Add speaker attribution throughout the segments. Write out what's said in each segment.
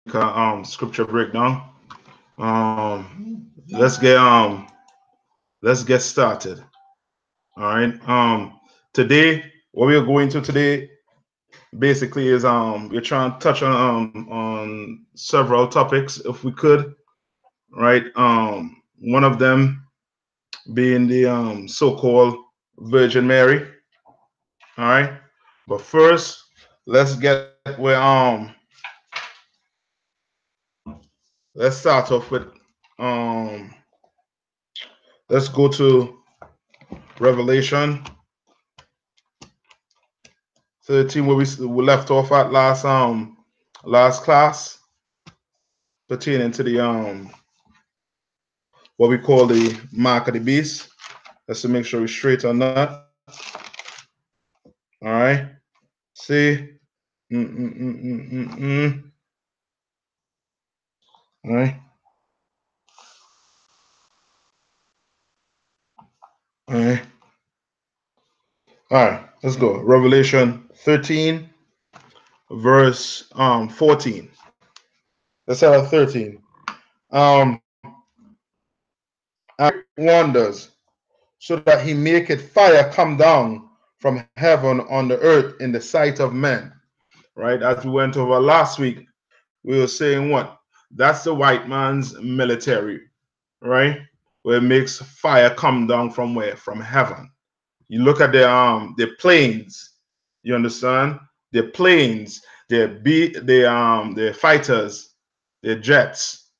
Speaker 1: Scripture breakdown. Let's get started. All right. Today what we are going to today basically is we're trying to touch on several topics if we could, right? One of them being the so-called Virgin Mary. All right. But first, let's get where let's start off with um let's go to Revelation 13 where we left off at last class pertaining to the what we call the mark of the beast. Let's to make sure we're straight on that. All right. See. All right. All right. All right. Let's go. Revelation 13, verse 14. Let's start at 13. And wonders, so that he maketh fire come down from heaven on the earth in the sight of men. Right? As we went over last week, we were saying what? That's the white man's military, right? Where it makes fire come down from where? From heaven. You look at the planes, you understand? The planes, the fighters, the jets,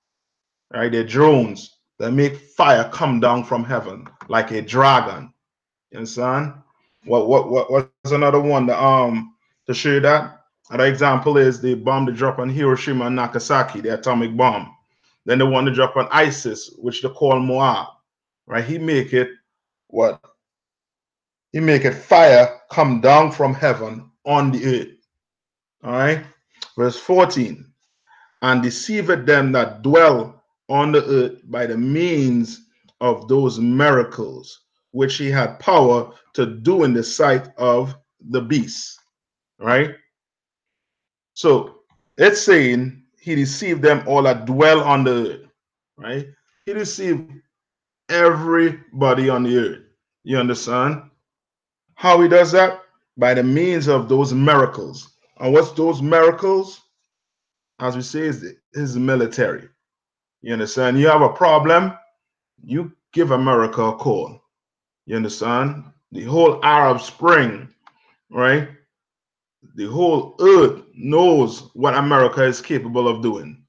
Speaker 1: right? The drones that make fire come down from heaven like a dragon. You understand? What's another one to show you that? Another example is the bomb they drop on Hiroshima and Nagasaki, the atomic bomb. Then the one they drop on ISIS, which they call Moab. Right? He make it what? He make it fire come down from heaven on the earth. All right. Verse 14. And deceiveth them that dwell on the earth by the means of those miracles which he had power to do in the sight of the beast. Right? So it's saying he deceived them all that dwell on the earth. Right? He deceived everybody on the earth. You understand? How he does that? By the means of those miracles. And what's those miracles? As we say, is his military. You understand? You have a problem, you give America a call. You understand? The whole Arab Spring, right? The whole earth knows what America is capable of doing.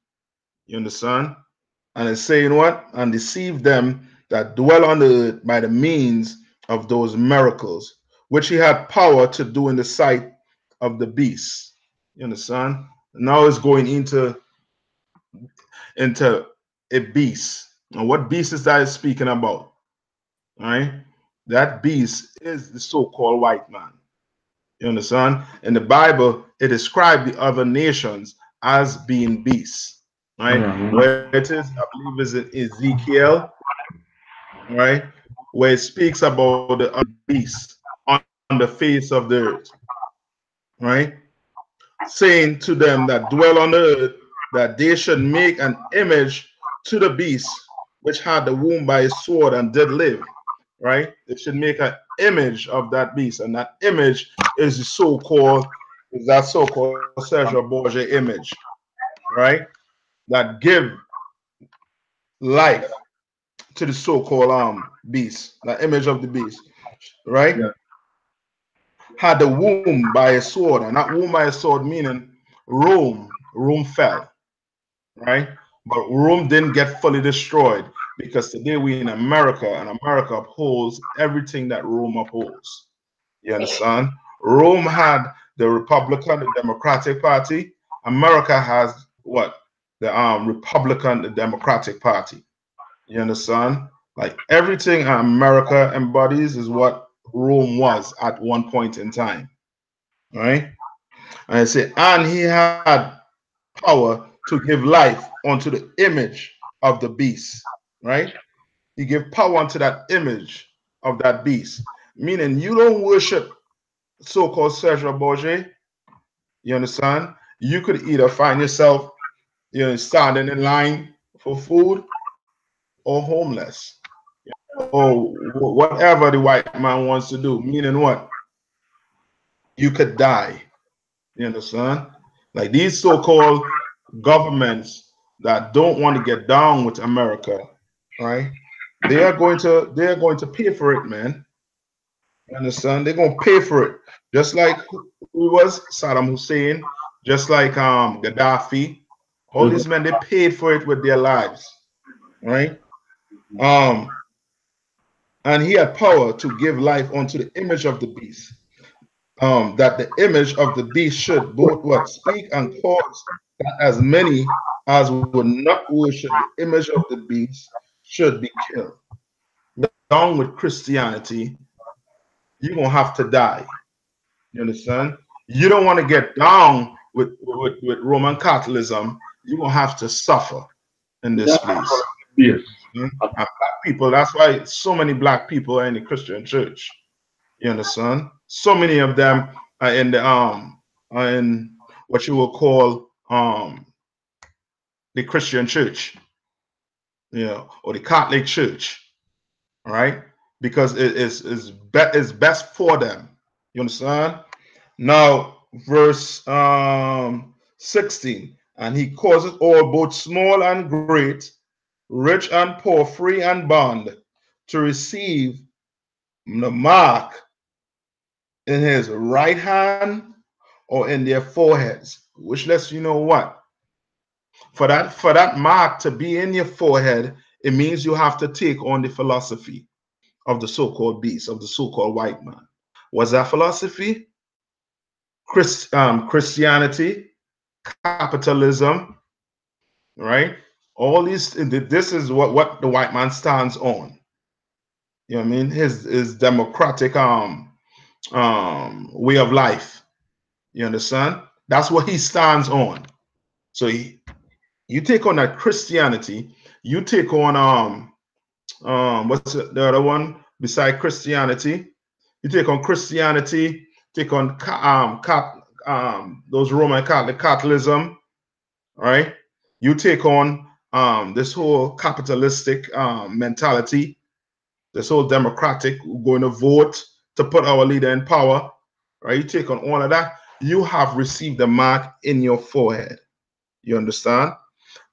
Speaker 1: You understand? And it's saying what? And deceive them that dwell on the earth by the means of those miracles, which he had power to do in the sight of the beast. You understand? Now it's going into a beast. And what beast is that speaking about? All right? That beast is the so-called white man. You understand? In the Bible, it describes the other nations as being beasts. Right? Where it is, I believe is in Ezekiel, right? Where it speaks about the other beasts on the face of the earth. Right? Saying to them that dwell on the earth that they should make an image to the beast which had the wound by his sword and did live. Right? They should make an image of that beast, and that image is that so-called Sergio Borgia image, right? That give life to the so-called beast, the image of the beast, right?
Speaker 2: Yeah.
Speaker 1: Had the womb by a sword, and that womb by a sword meaning Rome fell, right? But Rome didn't get fully destroyed because today we in America, and America upholds everything that Rome upholds. You understand? Rome had the Republican, the Democratic Party. America has what? The Republican, the Democratic Party. You understand? Like everything America embodies is what Rome was at one point in time. Right? And I say, and he had power to give life unto the image of the beast. Right? He gave power unto that image of that beast. Meaning you don't worship so-called Sergio Borgia. You understand? You could either find yourself standing in line for food, or homeless, or whatever the white man wants to do. Meaning what? You could die. You understand? Like these so-called governments that don't want to get down with America, right? They are going to pay for it, man. You understand? They're gonna pay for it. Just like who was Saddam Hussein, just like Gaddafi. All these men, they paid for it with their lives, right? Um, and he had power to give life unto the image of the beast. That the image of the beast should both what speak and cause that as many as would not worship the image of the beast should be killed. Down with Christianity, you're gonna have to die. You understand? You don't want to get down with Roman Catholicism, you're gonna have to suffer in this place.
Speaker 2: Yes.
Speaker 1: And black people, that's why so many black people are in the Christian church. You understand? So many of them are in what you will call the Christian church, or the Catholic church, right? Because it's best for them. You understand? Now, verse 16, and he causes all, both small and great, rich and poor, free and bond, to receive the mark in his right hand or in their foreheads, which lets you know what? For that mark to be in your forehead, it means you have to take on the philosophy of the so-called beast, of the so-called white man. What's that philosophy? Christianity, capitalism, right? All these, this is what the white man stands on. You know what I mean? His democratic way of life. You understand? That's what he stands on. So you take on that Christianity, you take on what's the other one beside Christianity? You take on Christianity, take on those Roman Catholic Catholicism, right? You take on this whole capitalistic mentality, this whole democratic, going to vote to put our leader in power, right? You take on all of that, you have received the mark in your forehead. You understand?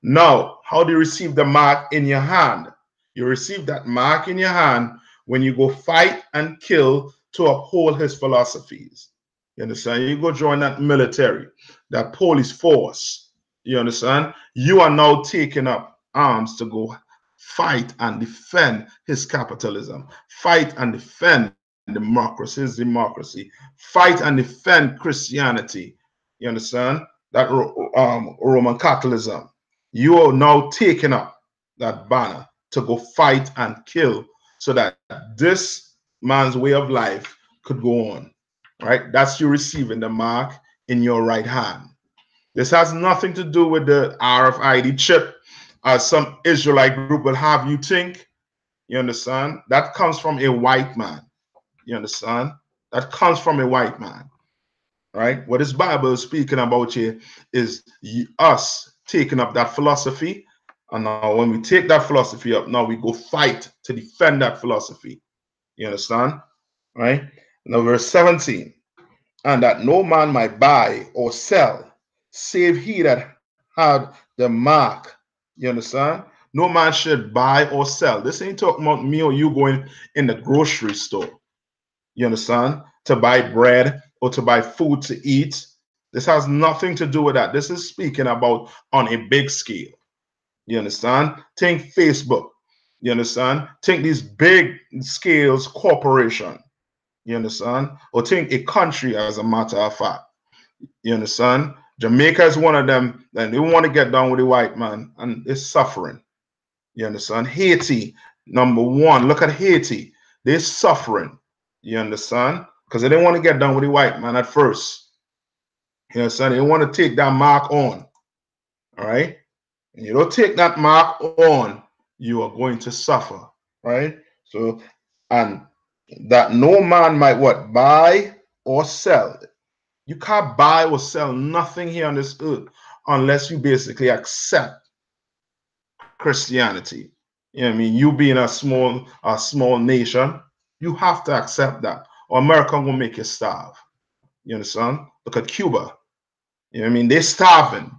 Speaker 1: Now, how do you receive the mark in your hand? You receive that mark in your hand when you go fight and kill to uphold his philosophies. You understand? You go join that military, that police force. You understand? You are now taking up arms to go fight and defend his capitalism, fight and defend his democracy, fight and defend Christianity. You understand? That Roman Catholicism. You are now taking up that banner to go fight and kill so that this man's way of life could go on. Right? That's you receiving the mark in your right hand. This has nothing to do with the RFID chip, as some Israelite group will have you think. You understand? That comes from a white man. You understand? That comes from a white man. Right? What this Bible is speaking about here is us taking up that philosophy. And now when we take that philosophy up, now we go fight to defend that philosophy. You understand? Right? Now verse 17. And that no man might buy or sell, save he that had the mark. You understand? No man should buy or sell. This ain't talking about me or you going in the grocery store. You understand? To buy bread or to buy food to eat. This has nothing to do with that. This is speaking about on a big scale. You understand? Think Facebook. You understand? Think these big scales corporation. You understand? Or think a country, as a matter of fact. You understand? Jamaica is one of them, and they want to get down with the white man, and it's suffering. You understand? Haiti, number one. Look at Haiti. They're suffering. You understand? Because they didn't want to get down with the white man at first. You understand? They want to take that mark on. All right? And you don't take that mark on, you are going to suffer. Right? So, and that no man might what? Buy or sell. You can't buy or sell nothing here on this earth. unless you basically accept Christianity. You know what I mean? You being a small nation, you have to accept that, or America will make you starve. You understand? Look at Cuba. You know what I mean? They're starving.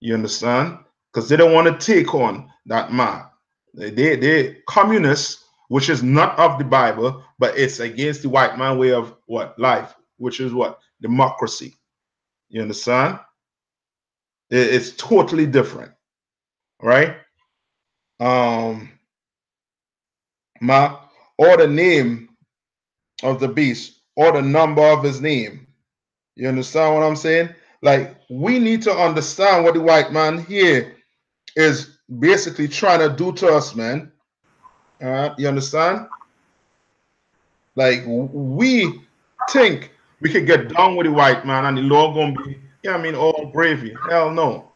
Speaker 1: You understand? Because they don't want to take on that man. They communists, which is not of the Bible, but it's against the white man way of what? Life, which is what? Democracy. You understand? It's totally different, right? Ma, or the name of the beast, or the number of his name. You understand what I'm saying? Like, we need to understand what the white man here is basically trying to do to us, man. You understand? Like, we think we could get down with the white man and the Lord gonna be, yeah, I mean, all gravy. Hell no.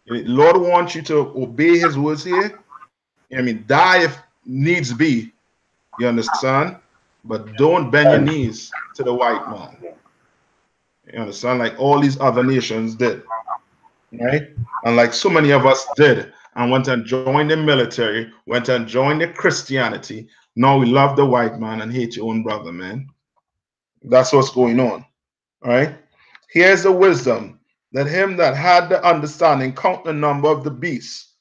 Speaker 1: The Lord wants you to obey his words here. I mean, die if needs be. You understand? But don't bend your knees to the white man. You understand? Like all these other nations did, right? And like so many of us did, and went and joined the military, went and joined the Christianity. Now we love the white man and hate your own brother, man. That's what's going on, right? Here's the wisdom: that him that had the understanding count the number of the beasts.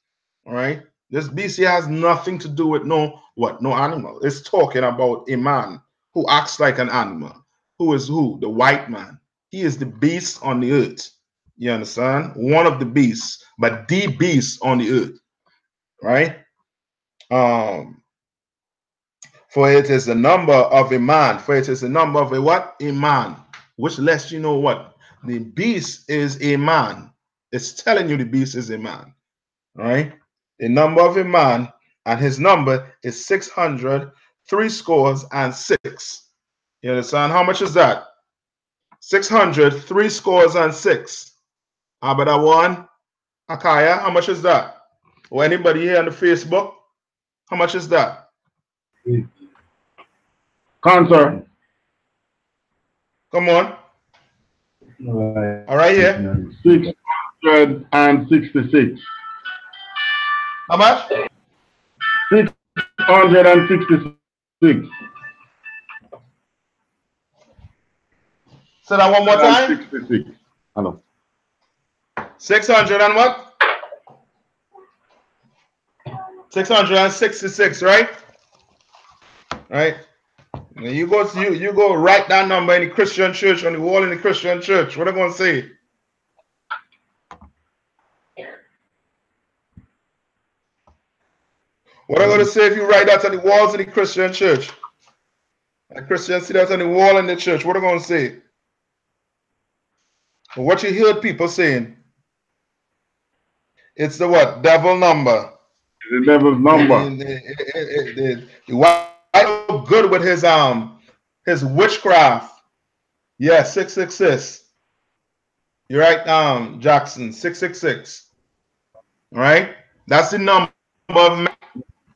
Speaker 1: All right. This beast here has nothing to do with no animal. It's talking about a man who acts like an animal. Who is who? The white man. He is the beast on the earth. You understand? One of the beasts, but the beast on the earth. Right? For it is the number of a man. For it is the number of a what? A man. Which lets you know what? The beast is a man. It's telling you the beast is a man. Right? The number of a man, and his number is 600, 6. You understand? How much is that? 600, 6. How about that one? Akaya, how much is that? Or anybody here on the Facebook? How much is that?
Speaker 2: Concert.
Speaker 1: Come on. All right, here.
Speaker 2: 666.
Speaker 1: How much?
Speaker 2: 666.
Speaker 1: Say that one more time.
Speaker 2: 66. Hello.
Speaker 1: 600 and what? 666, right? Right. Now you go write that number in the Christian church, on the wall in the Christian church. What are they gonna say? What are they gonna say if you write that on the walls in the Christian church? A Christian see that on the wall in the church. What are they gonna say? What you heard people saying? It's the what? Devil number.
Speaker 2: The devil's number.
Speaker 1: The white look good with his witchcraft. Yeah, 666. You're right, Jackson, 666. All right, that's the number of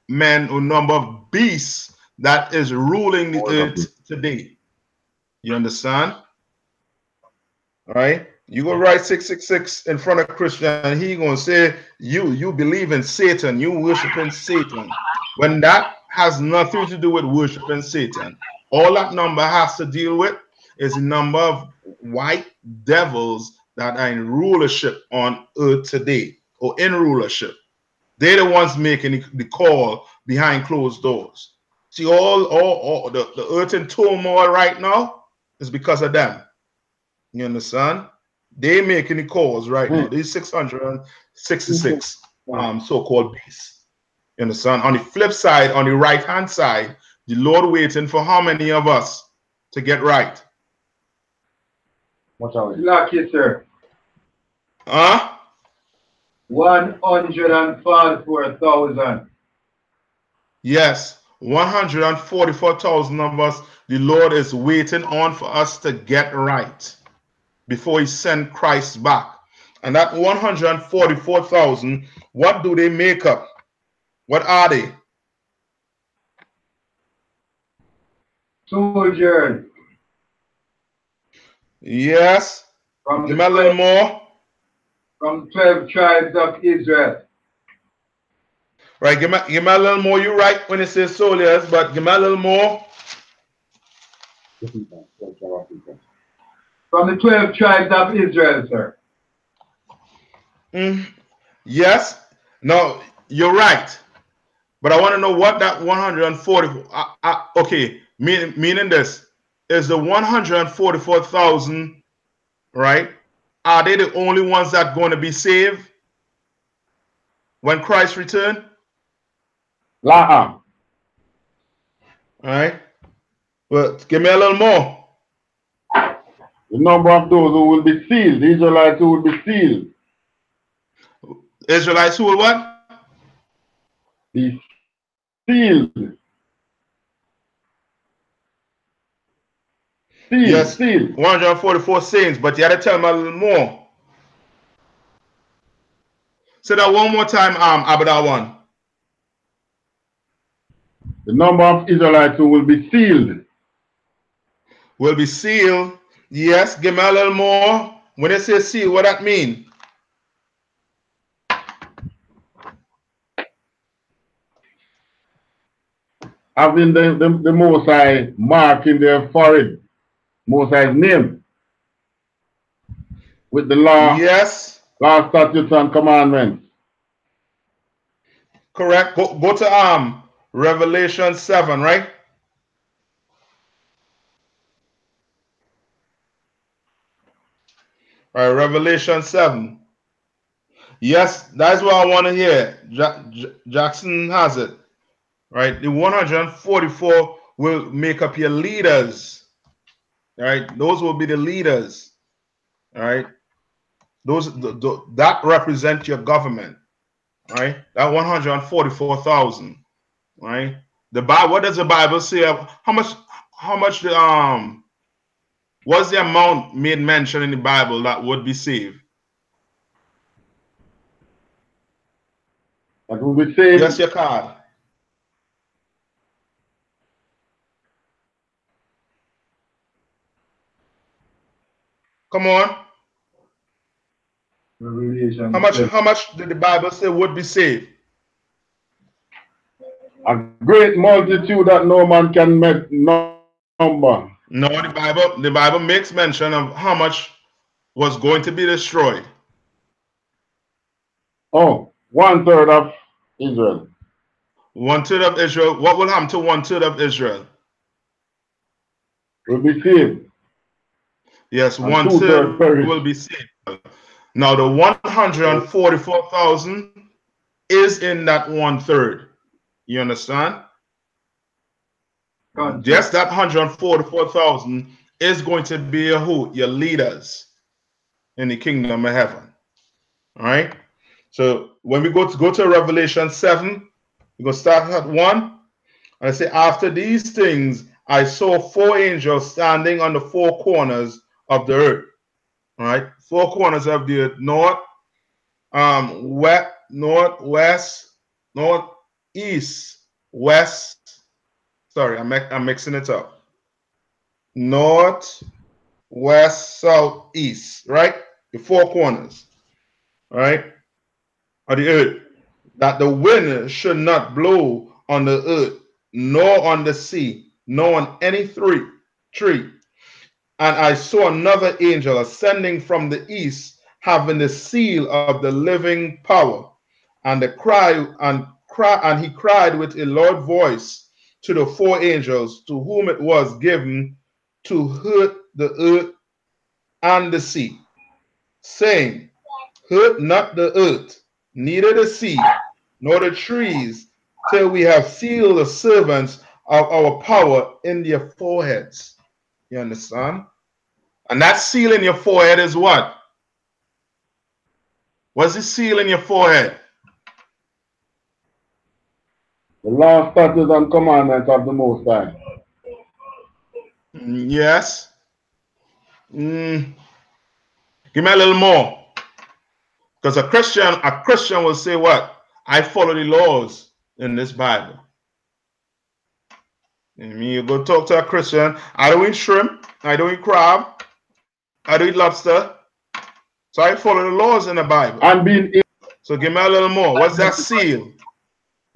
Speaker 1: men or number of beasts that is ruling the earth today. You understand? All right. You go write 666 in front of Christian, and he gonna say you believe in Satan, you worshiping Satan. When that has nothing to do with worshiping Satan. All that number has to deal with is the number of white devils that are in rulership on earth today, or in rulership. They're the ones making the call behind closed doors. See, all the earth in turmoil right now is because of them. You understand? They making the calls right now. These 666 so-called beasts. You understand? On the flip side, on the right-hand side, the Lord waiting for how many of us to get right?
Speaker 2: What's out?
Speaker 3: Lucky, sir.
Speaker 1: Huh?
Speaker 3: 144,000.
Speaker 1: Yes, 144,000 of us. The Lord is waiting on for us to get right before he send Christ back. And that 144,000, what do they make up? What are they?
Speaker 3: Soldiers.
Speaker 1: Yes.
Speaker 3: From
Speaker 1: Give me a little more.
Speaker 3: From the 12 tribes of Israel.
Speaker 1: Right, give me a little more. You're right when it says soldiers, but give me a little more.
Speaker 3: From the 12 tribes of Israel, sir.
Speaker 1: Yes. No, you're right. But I want to know what that 140. Okay, meaning this is the 144,000, right? Are they the only ones that going to be saved when Christ return?
Speaker 2: Laham.
Speaker 1: All right. Well, give me a little more.
Speaker 2: The number of those who will be sealed, the Israelites who will be sealed.
Speaker 1: Israelites who will what?
Speaker 2: Be sealed. Sealed,
Speaker 1: Yes,
Speaker 2: sealed.
Speaker 1: 144 saints, but you had to tell me a little more. Say that one more time, Abada one.
Speaker 2: The number of Israelites who will be sealed.
Speaker 1: Will be sealed. Yes, give me a little more. When they say seal, what that mean?
Speaker 2: Having the Most High mark in their forehead. Most High's name. With the law,
Speaker 1: Yes,
Speaker 2: statutes, and commandments.
Speaker 1: correct. Go to Revelation 7, right? All right, Revelation 7. Yes, that's what I want to hear. Jackson has it. Right? The 144 will make up your leaders. Right? Those will be the leaders. All right? That represent your government. Right? That 144,000. Right? The Bible, what does the Bible say? How much what's the amount made mention in the Bible that would be saved?
Speaker 2: That will be saved.
Speaker 1: Yes, your card. Come on.
Speaker 3: Revelation
Speaker 1: How much
Speaker 3: 7.
Speaker 1: how much did the Bible say would be saved?
Speaker 2: A great multitude that no man can number.
Speaker 1: No, the Bible makes mention of how much was going to be destroyed.
Speaker 2: Oh, 1/3 of Israel.
Speaker 1: 1/3 of Israel. What will happen to 1/3 of Israel?
Speaker 2: Will be saved.
Speaker 1: Yes,
Speaker 2: And
Speaker 1: 1/3
Speaker 2: 2/3 perish.
Speaker 1: will be saved. Now the 144,000 is in that 1/3. You understand? Yes, that 144,000 is going to be your leaders in the kingdom of heaven. All right. So when we go to Revelation 7, we're going to start at 1. And I say, after these things, I saw 4 angels standing on the 4 corners of the earth. All right. 4 corners of the earth: north, northwest, northeast, west. Sorry, I'm mixing it up. North, west, south, east. Right. The 4 corners. All right. Of the earth, that the wind should not blow on the earth, nor on the sea, nor on any tree. And I saw another angel ascending from the east, having the seal of the living power. And he cried with a loud voice to the 4 angels to whom it was given to hurt the earth and the sea, saying, hurt not the earth, neither the sea, nor the trees, till we have sealed the servants of our power in their foreheads. You understand? And that seal in your forehead is what? What's the seal in your forehead?
Speaker 2: The law, statutes, and commandments of the Most High.
Speaker 1: Yes. Give me a little more. Because a Christian will say what? I follow the laws in this Bible. You go talk to a Christian. I don't eat shrimp. I don't eat crab. I don't eat lobster. So I follow the laws in the Bible.
Speaker 2: And
Speaker 1: so give me a little more. What's that seal?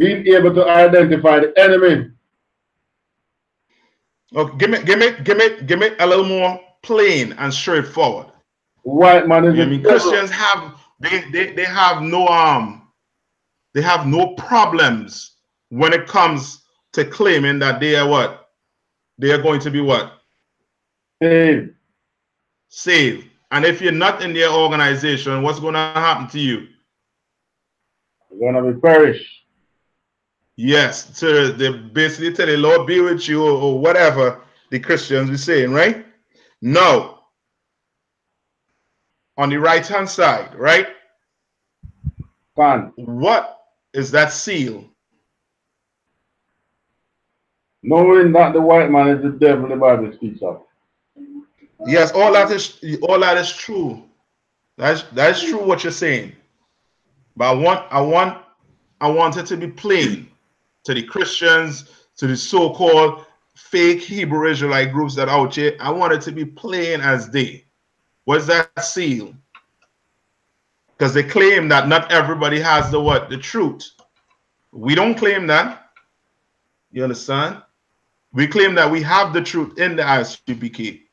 Speaker 2: being able to identify the enemy.
Speaker 1: Okay, give me a little more plain and straightforward.
Speaker 2: White man is
Speaker 1: You know what I
Speaker 2: the
Speaker 1: mean?
Speaker 2: devil.
Speaker 1: Christians have they have no problems when it comes to claiming that they are what? They are going to be what?
Speaker 2: Saved.
Speaker 1: Saved. And if you're not in their organization, what's going to happen to you?
Speaker 2: You're gonna be perished.
Speaker 1: Yes. So they basically tell the Lord be with you or whatever the Christians be saying, right? No. On the right hand side, right?
Speaker 2: Fun.
Speaker 1: What is that seal?
Speaker 2: Knowing that the white man is the devil, the Bible speaks of.
Speaker 1: Yes, all that is true. That's true what you're saying. But I want it to be plain to the Christians, to the so-called fake Hebrew Israelite groups that are out here. I want it to be plain as day. What's that seal? Because they claim that not everybody has the truth. We don't claim that. You understand? We claim that we have the truth in the I.S.U.P.K.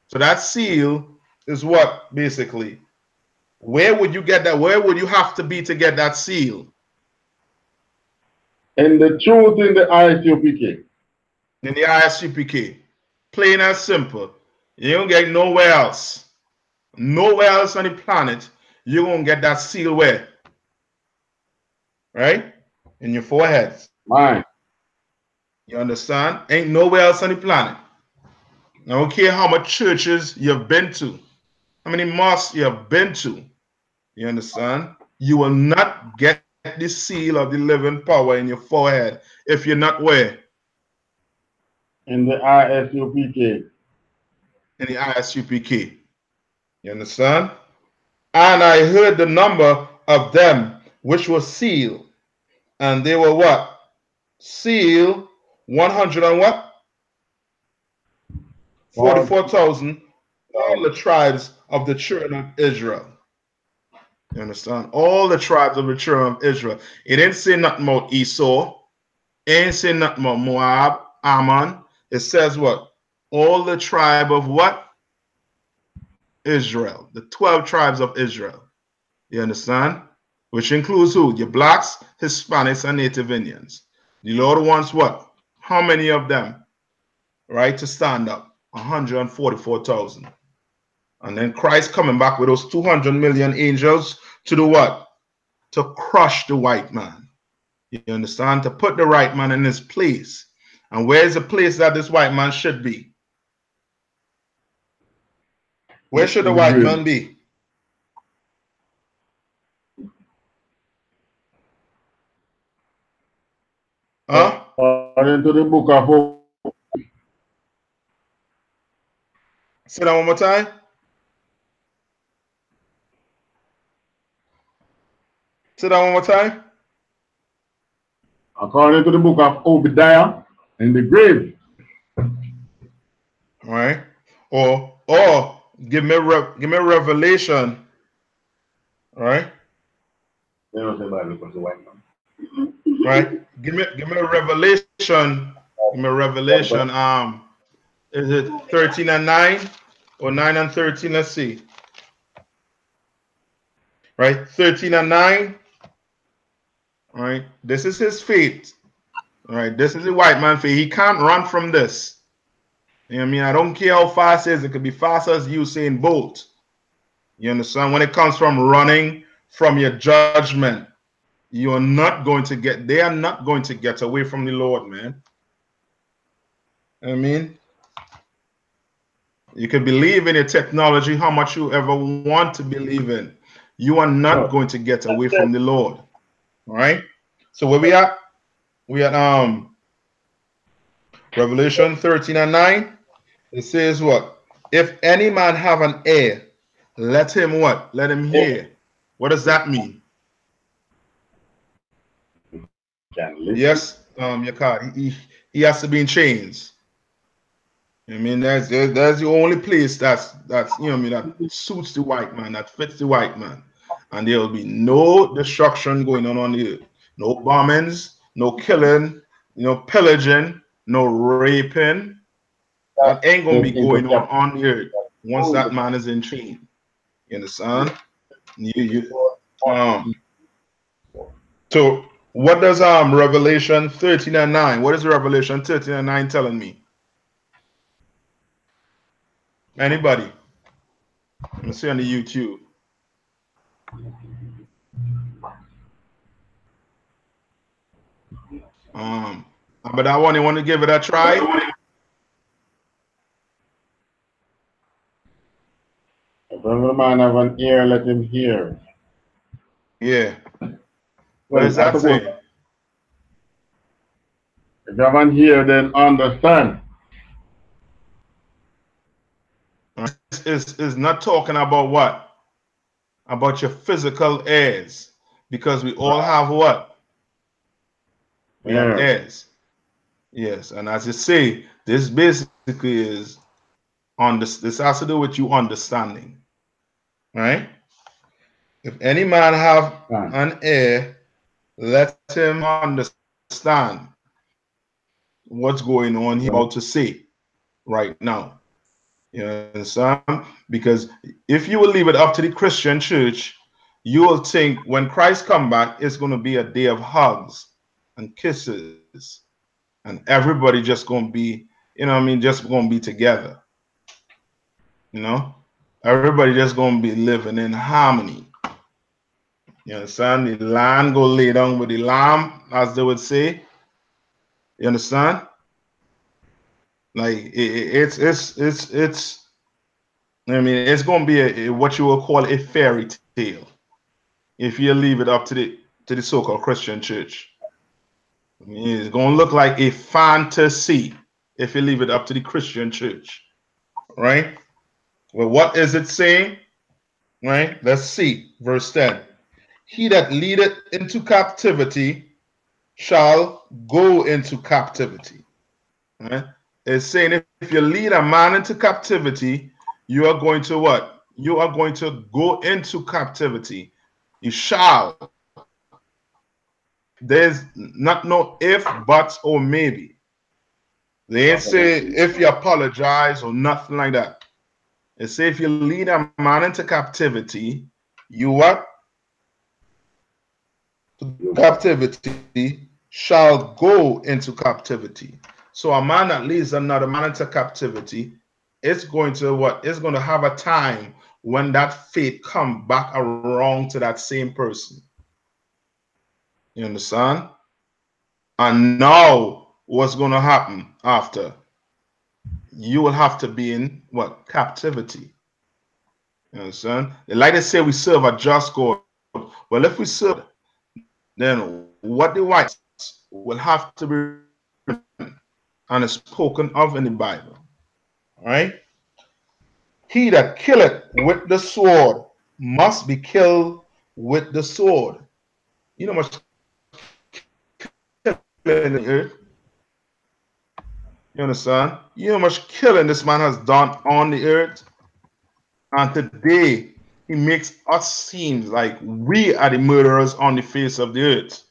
Speaker 1: So that seal is what basically. Where would you get that? Where would you have to be to get that seal?
Speaker 2: And the truth in the I.S.U.P.K.
Speaker 1: In the I.S.U.P.K. Plain and simple. You don't get nowhere else. Nowhere else on the planet you're going to get that seal where? Right? In your forehead.
Speaker 2: Mine.
Speaker 1: You understand? Ain't nowhere else on the planet. I don't care how much churches you've been to, how many mosques you've been to. You understand? You will not get the seal of the living power in your forehead if you're not where?
Speaker 2: In the I.S.U.P.K.
Speaker 1: In the I.S.U.P.K. You understand? And I heard the number of them which were sealed. And they were what? Sealed 100 and what? 44,000. All the tribes of the children of Israel. You understand? All the tribes of the children of Israel. It didn't say nothing about Esau. It ain't say nothing about Moab, Ammon. It says what? All the tribe of what? Israel. The 12 tribes of Israel. You understand? Which includes who? Your blacks, Hispanics, and Native Indians. The Lord wants what? How many of them? Right? To stand up. 144,000. And then Christ coming back with those 200 million angels to do what? To crush the white man. You understand? To put the white man in his place. And where's the place that this white man should be? Where should the white man be? Huh?
Speaker 2: According to the book of...
Speaker 1: Say that one more time. Say that one more time.
Speaker 2: According to the book of Obadiah, in the grave.
Speaker 1: All right. Or give me Revelation. All right.
Speaker 2: They don't say Bible because the white man.
Speaker 1: Right. Give me a Revelation. Give me a Revelation. Is it 13 and 9 or 9 and 13? Let's see. Right. 13 and 9. All right. This is his fate. All right. This is the white man fate. He can't run from this. You know what I mean? I don't care how fast it is. It could be fast as Usain Bolt. You understand? When it comes from running from your judgment, you are not going to get, they are not going to get away from the Lord, man. You know what I mean? You can believe in your technology how much you ever want to believe in. You are not going to get away from the Lord. All right. So where we at? We at Revelation 13 and 9. It says what? If any man have an ear, let him what? Let him hear. What does that mean? Yes, your card. He has to be in chains. I mean, that's the only place that's you know what I mean, that suits the white man, that fits the white man, and there will be no destruction going on the earth, no bombings, no killing, pillaging, no raping. That ain't gonna be
Speaker 2: into
Speaker 1: going
Speaker 2: captivity.
Speaker 1: on the earth once that man is in chain. You understand? You um. So what does Revelation 13:9? What is Revelation 13:9 telling me? Anybody? Let me see on the YouTube. Um, but I want to give it a try.
Speaker 2: If every man have an ear, let him hear.
Speaker 1: Yeah. What
Speaker 2: Well,
Speaker 1: does
Speaker 2: I
Speaker 1: that
Speaker 2: suppose
Speaker 1: say?
Speaker 2: if you have an ear, then understand.
Speaker 1: This is not talking about what? About your physical ears. Because we all have what? We have
Speaker 2: Ears.
Speaker 1: ears. Yes. And as you say, this basically is on this has to do with you understanding. Right? If any man have an ear, let him understand what's going on here about to say right now. You understand? Because if you will leave it up to the Christian church, you will think when Christ come back, it's going to be a day of hugs and kisses, and everybody just going to be, just going to be together. You know, everybody just going to be living in harmony. You understand? The lion go lay down with the lamb, as they would say. You understand? Like it's. I mean, it's going to be what you will call a fairy tale if you leave it up to the so-called Christian church. I mean, it's going to look like a fantasy if you leave it up to the Christian church, right? Well, what is it saying? Right? Let's see, verse 10. He that leadeth into captivity shall go into captivity. Right? It's saying if you lead a man into captivity, you are going to what? You are going to go into captivity. You shall. There's not no if, but, or maybe. They ain't say if you apologize or nothing like that. It say if you lead a man into captivity, you what? Captivity shall go into captivity. So a man that leads another man into captivity, it's going to what? It's going to have a time when that fate come back around to that same person. You understand? And now what's going to happen after? You will have to be in what? Captivity. You understand? They like to say we serve a just God. Well, if we serve, then what the whites will have to be and is spoken of in the Bible. Right? He that killeth with the sword must be killed with the sword. You know much killing in the earth. You understand? You know much killing this man has done on the earth. And today he makes us seem like we are the murderers on the face of the earth.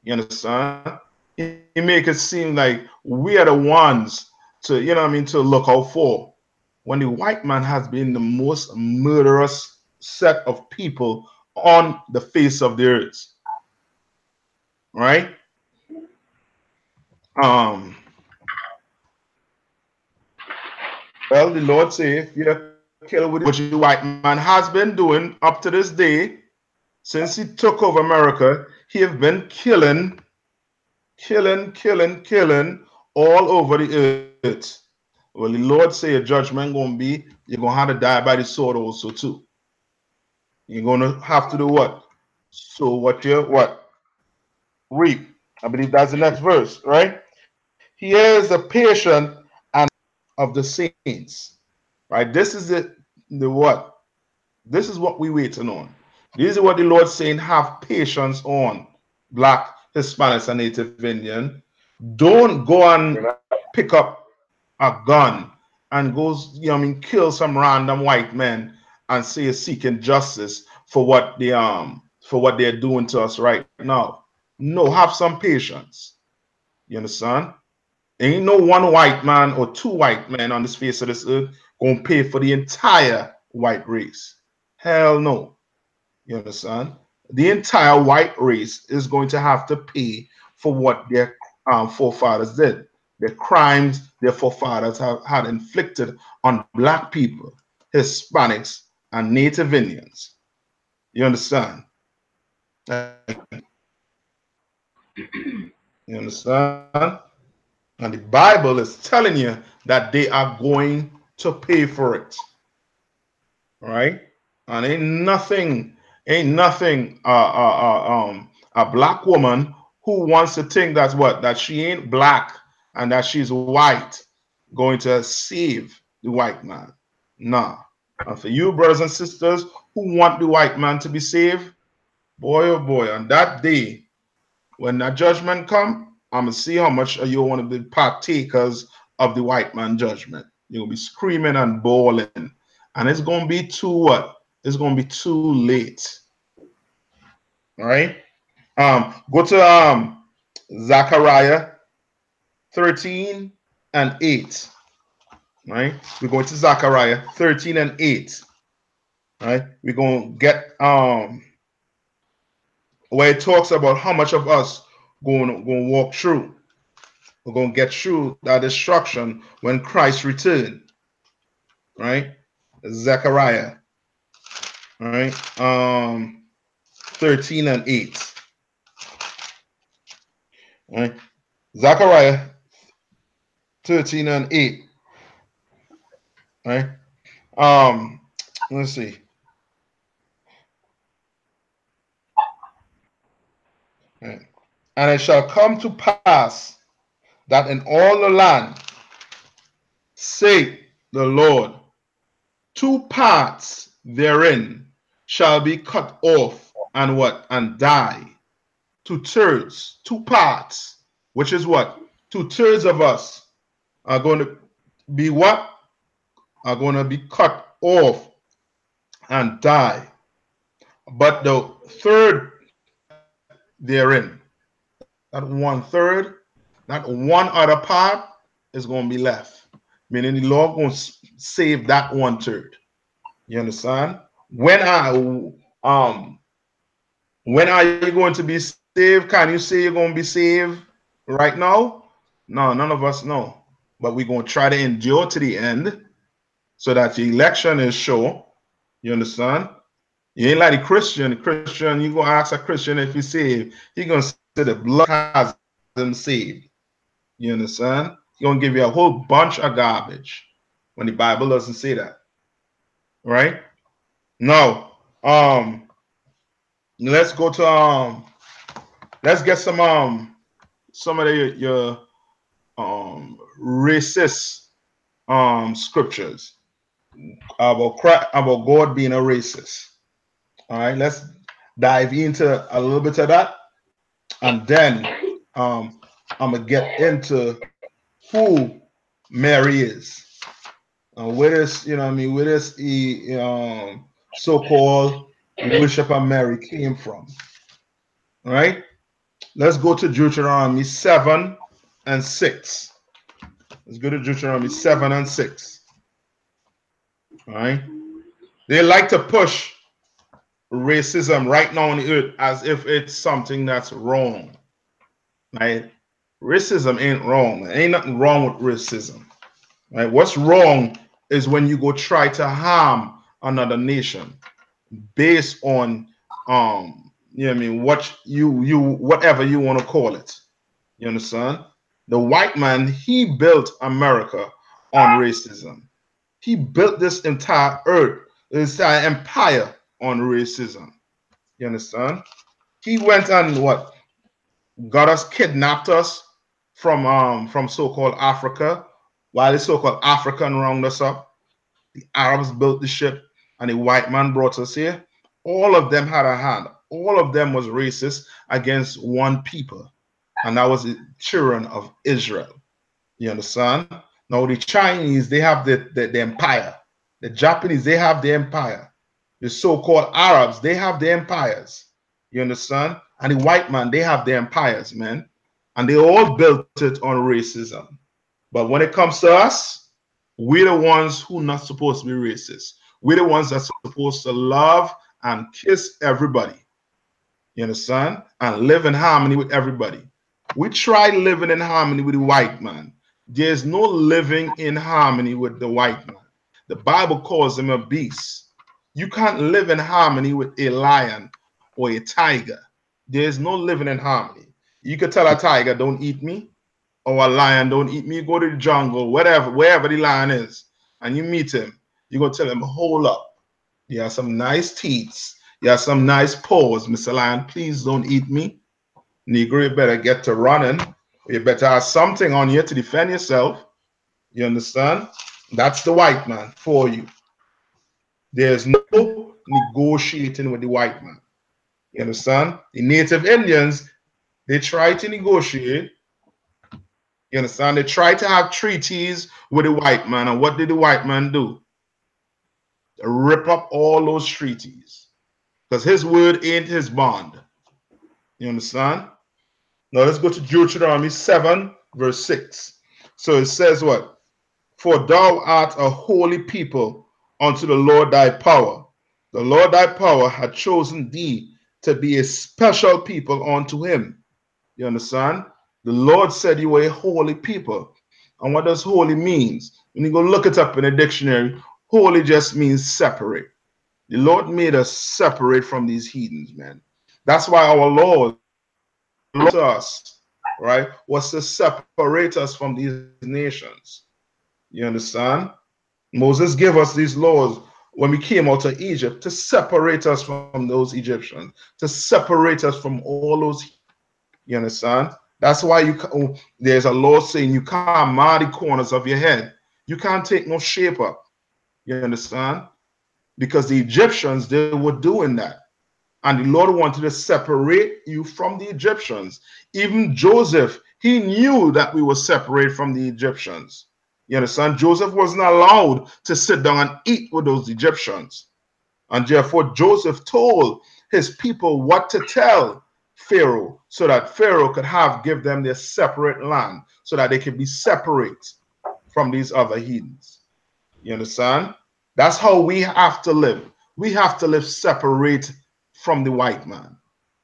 Speaker 1: You understand? He make it seem like we are the ones to, to look out for. When the white man has been the most murderous set of people on the face of the earth. Right? Um, well, the Lord say if you kill with what the white man has been doing up to this day, since he took over America, he have been killing all over the earth. Well, the Lord say your judgment gonna be you're gonna have to die by the sword also too. You're gonna have to do what? So what you what? Reap. I believe that's the next verse, right? He is the patient and of the saints. Right? This is the what? This is what we waiting on. This is what the Lord saying, have patience on black, Hispanics, and Native Indian. Don't go and pick up a gun and goes, you know, I mean, kill some random white men and say is seeking justice for what they're doing to us right now. No, have some patience. You understand? Ain't no one white man or two white men on this face of this earth gonna pay for the entire white race. Hell no. You understand? The entire white race is going to have to pay for what their forefathers did, the crimes their forefathers had inflicted on black people, Hispanics, and Native Indians. You understand? You understand? And the Bible is telling you that they are going to pay for it. Right? And ain't nothing a black woman who wants to think that's what, that she ain't black and that she's white going to save the white man. Nah. And for you brothers and sisters who want the white man to be saved, boy oh boy, on that day when that judgment come, I'm gonna see how much you want to be partakers of the white man judgment. You'll be screaming and bawling, and it's gonna be too what? It's gonna be too late. All right. Go to Zechariah 13 and 8. Right. We're going to Zechariah 13 and 8. Right. We're gonna get where it talks about how much of us going to walk through. We're going to get through that destruction when Christ returned. Right? Zechariah. Right? 13 and 8. Right? Zechariah 13 and 8. Right? Let's see. Right. And it shall come to pass that in all the land, say the Lord, two parts therein shall be cut off and what? And die. 2/3, two parts, which is what? 2/3 of us are going to be what? Are going to be cut off and die. But the third therein, that 1/3, that one other part is going to be left. Meaning the Lord going to save that 1/3. You understand? When are you going to be saved? Can you say you're going to be saved right now? No, none of us know. But we're going to try to endure to the end so that the election is sure. You understand? You ain't like a Christian. Christian, you going to ask a Christian if he's saved. He's going to say the blood has him saved. You understand? He's going to give you a whole bunch of garbage when the Bible doesn't say that. Right? Now, let's go to let's get some of your racist scriptures about God being a racist. All right, let's dive into a little bit of that, and then I'm gonna get into who Mary is, where this, you know what I mean, where this so-called worship of Mary came from. All right, let's go to Deuteronomy 7 and 6. Let's go to Deuteronomy 7 and 6. All right. They like to push racism right now on the earth as if it's something that's wrong. Right? Racism ain't wrong. There ain't nothing wrong with racism. Right? What's wrong is when you go try to harm another nation based on you know what I mean, what you whatever you want to call it. You understand? The white man, he built America on racism. He built this entire earth, this entire empire on racism. You understand? He went and what? Got us, kidnapped us from so-called Africa, while the so-called African round us up. The Arabs built the ship, and the white man brought us here. All of them had a hand. All of them was racist against one people, and that was the children of Israel. You understand? Now the Chinese, they have the empire. The Japanese, they have the empire. The so-called Arabs, they have the empires. You understand? And the white man, they have the empires, man. And they all built it on racism. But when it comes to us, we're the ones who not supposed to be racist. We're the ones that's supposed to love and kiss everybody. You understand? And live in harmony with everybody. We try living in harmony with the white man. There's no living in harmony with the white man. The Bible calls him a beast. You can't live in harmony with a lion or a tiger. There's no living in harmony. You could tell a tiger, don't eat me, or a lion, don't eat me. You go to the jungle, whatever, wherever the lion is, and you meet him, you're going to tell him, hold up. You have some nice teeth. You have some nice paws, Mr. Lion. Please don't eat me. Negro, you better get to running. You better have something on you to defend yourself. You understand? That's the white man for you. There's no negotiating with the white man. You understand? The native Indians, they try to negotiate. You understand? They try to have treaties with the white man. And what did the white man do? They rip up all those treaties. Because his word ain't his bond. You understand? Now let's go to Deuteronomy 7, verse 6. So it says what? For thou art a holy people unto the Lord thy power. The Lord thy power had chosen thee to be a special people unto him. You understand? The Lord said you were a holy people. And what does holy means? When you go look it up in a dictionary, holy just means separate. The Lord made us separate from these heathens, man. That's why our Lord to us, right, was to separate us from these nations. You understand? Moses gave us these laws when we came out of Egypt to separate us from those Egyptians, to separate us from all those. You understand? That's why there's a law saying you can't mar the corners of your head. You can't take no shape up. You understand? Because the Egyptians, they were doing that. And the Lord wanted to separate you from the Egyptians. Even Joseph, he knew that we were separate from the Egyptians. You understand? Joseph wasn't allowed to sit down and eat with those Egyptians. And therefore, Joseph told his people what to tell Pharaoh so that Pharaoh could give them their separate land so that they could be separate from these other heathens. You understand? That's how we have to live. We have to live separate from the white man.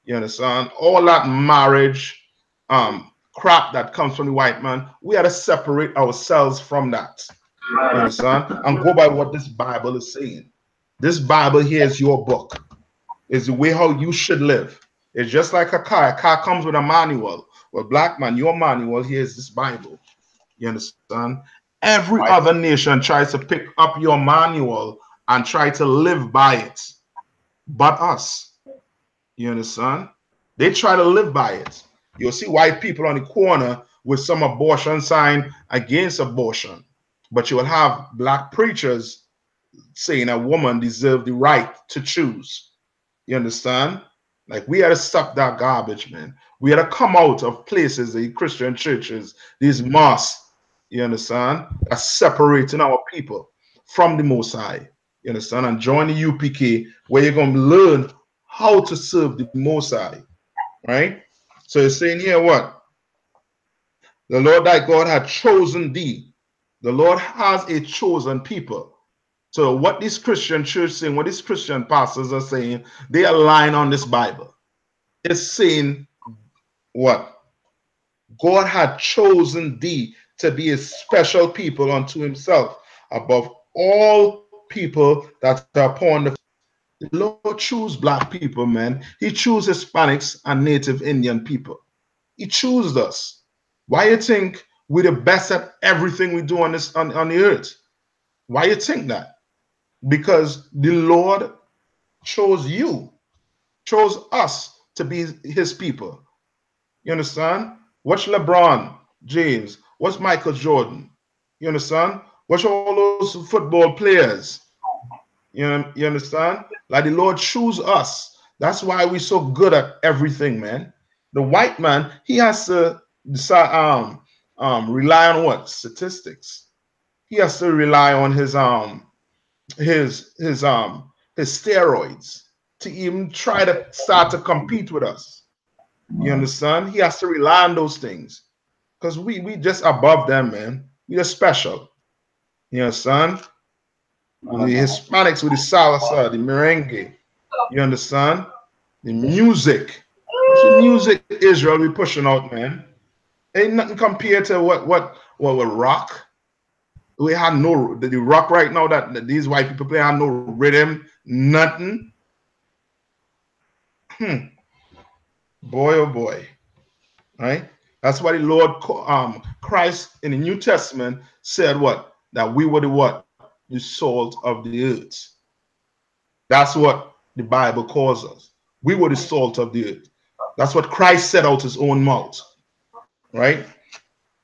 Speaker 1: You understand? All that marriage crap that comes from the white man, we have to separate ourselves from that. You understand? And go by what this Bible is saying. This Bible here is your book. It's the way how you should live. It's just like a car. A car comes with a manual. Well, black man, your manual here is this Bible. You understand? Every other nation tries to pick up your manual and try to live by it, but us. You understand? They try to live by it. You'll see white people on the corner with some abortion sign against abortion, but you will have black preachers saying a woman deserves the right to choose. You understand? Like, we had to stop that garbage, man. We had to come out of places, the Christian churches, these mosques, you understand, that's separating our people from the Most High. You understand? And join the UPK, where you're going to learn how to serve the Most High, right? So it's saying here what? The Lord thy God had chosen thee. The Lord has a chosen people. So what these Christian churches saying, what these Christian pastors are saying, they align on this Bible. It's saying what? God had chosen thee to be a special people unto himself above all people that are upon the Lord choose black people, man. He chose Hispanics and Native Indian people. He chose us. Why you think we're the best at everything we do on this on the earth? Why you think that? Because the Lord chose you, chose us to be his people. You understand? Watch LeBron James. Watch Michael Jordan. You understand? Watch all those football players. You understand? Like, the Lord choose us. That's why we're so good at everything, man. The white man, he has to decide, rely on what? Statistics. he has to rely on his steroids to even try to start to compete with us. You understand? He has to rely on those things because we just above them, man. We are special. You understand? The Hispanics with the salsa, the merengue. You understand? The music. What's the music Israel we pushing out, man? Ain't nothing compared to what rock. We had no the rock right now that these white people play had no rhythm, nothing. Boy, oh boy, right? That's why the Lord Christ in the New Testament said what? That we were the what? The salt of the earth. That's what the Bible calls us. We were the salt of the earth. That's what Christ said out his own mouth, right?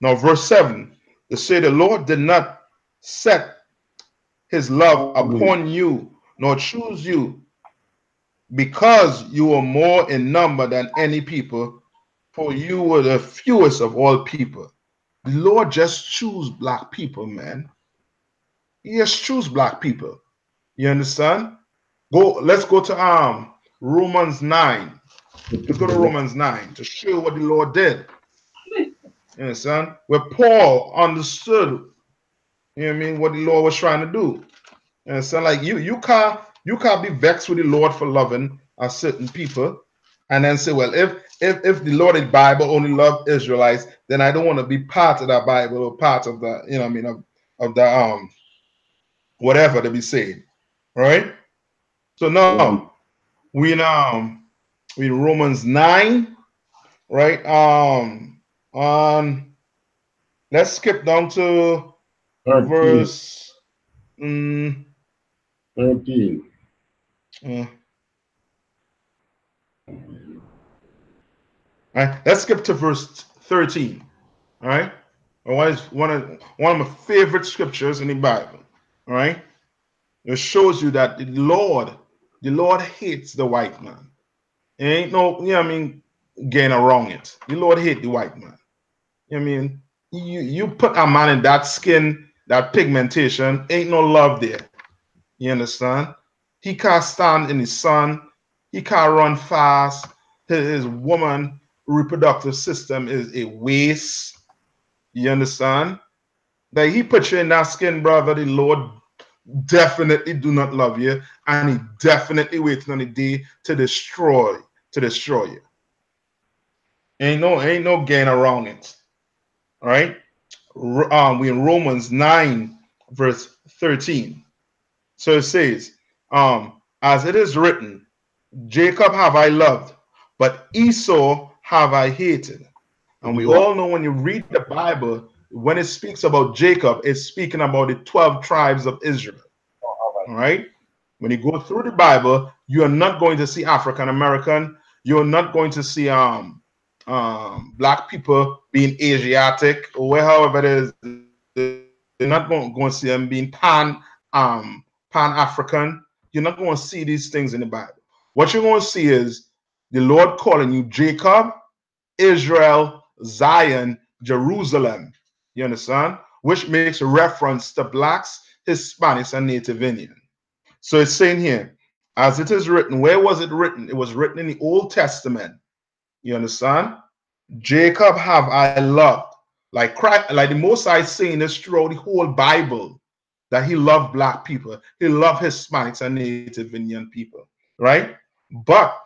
Speaker 1: Now, verse 7, they say the Lord did not set his love upon you, nor choose you, because you are more in number than any people, for you were the fewest of all people. The Lord just choose black people, man. He just choose black people. You understand? Let's go to Romans 9. Let's go to Romans 9 to show what the Lord did. You understand? Where Paul understood, you know what I mean, what the Lord was trying to do. You understand? Like you can't be vexed with the Lord for loving a certain people and then say, well, if the Lord in Bible only love Israelites, then I don't want to be part of that Bible or part of the, you know what I mean, of the whatever to be saying. Right? So now we in Romans 9, right? On let's skip down to
Speaker 2: 13.
Speaker 1: verse
Speaker 2: 13.
Speaker 1: All right, let's skip to verse 13. All right, one of my favorite scriptures in the Bible. All right, it shows you that the Lord hates the white man. It ain't no, you know what I mean, getting around it. The Lord hate the white man. You know what I mean, you put a man in that skin, that pigmentation, ain't no love there. You understand? He can't stand in the sun. He can't run fast. His woman reproductive system is a waste. You understand? Like he put you in that skin, brother. The Lord definitely do not love you, and he definitely waiting on the day to destroy you. Ain't no getting around it. All right. We in Romans 9, verse 13. So it says, as it is written, Jacob have I loved, but Esau have I hated. And we all know when you read the Bible, when it speaks about Jacob, it's speaking about the 12 tribes of Israel. All right. When you go through the Bible, you are not going to see African American. You're not going to see black people being Asiatic or however it is. You're not going to see them being pan African. You're not going to see these things in the Bible. What you're going to see is the Lord calling you Jacob, Israel, Zion, Jerusalem. You understand? Which makes a reference to blacks, Hispanics, and Native Indian. So it's saying here, as it is written, where was it written? It was written in the Old Testament. You understand? Jacob have I loved. Like Christ, like the Most High saying this throughout the whole Bible, that he loved black people. He loved Hispanics and Native Indian people, right? But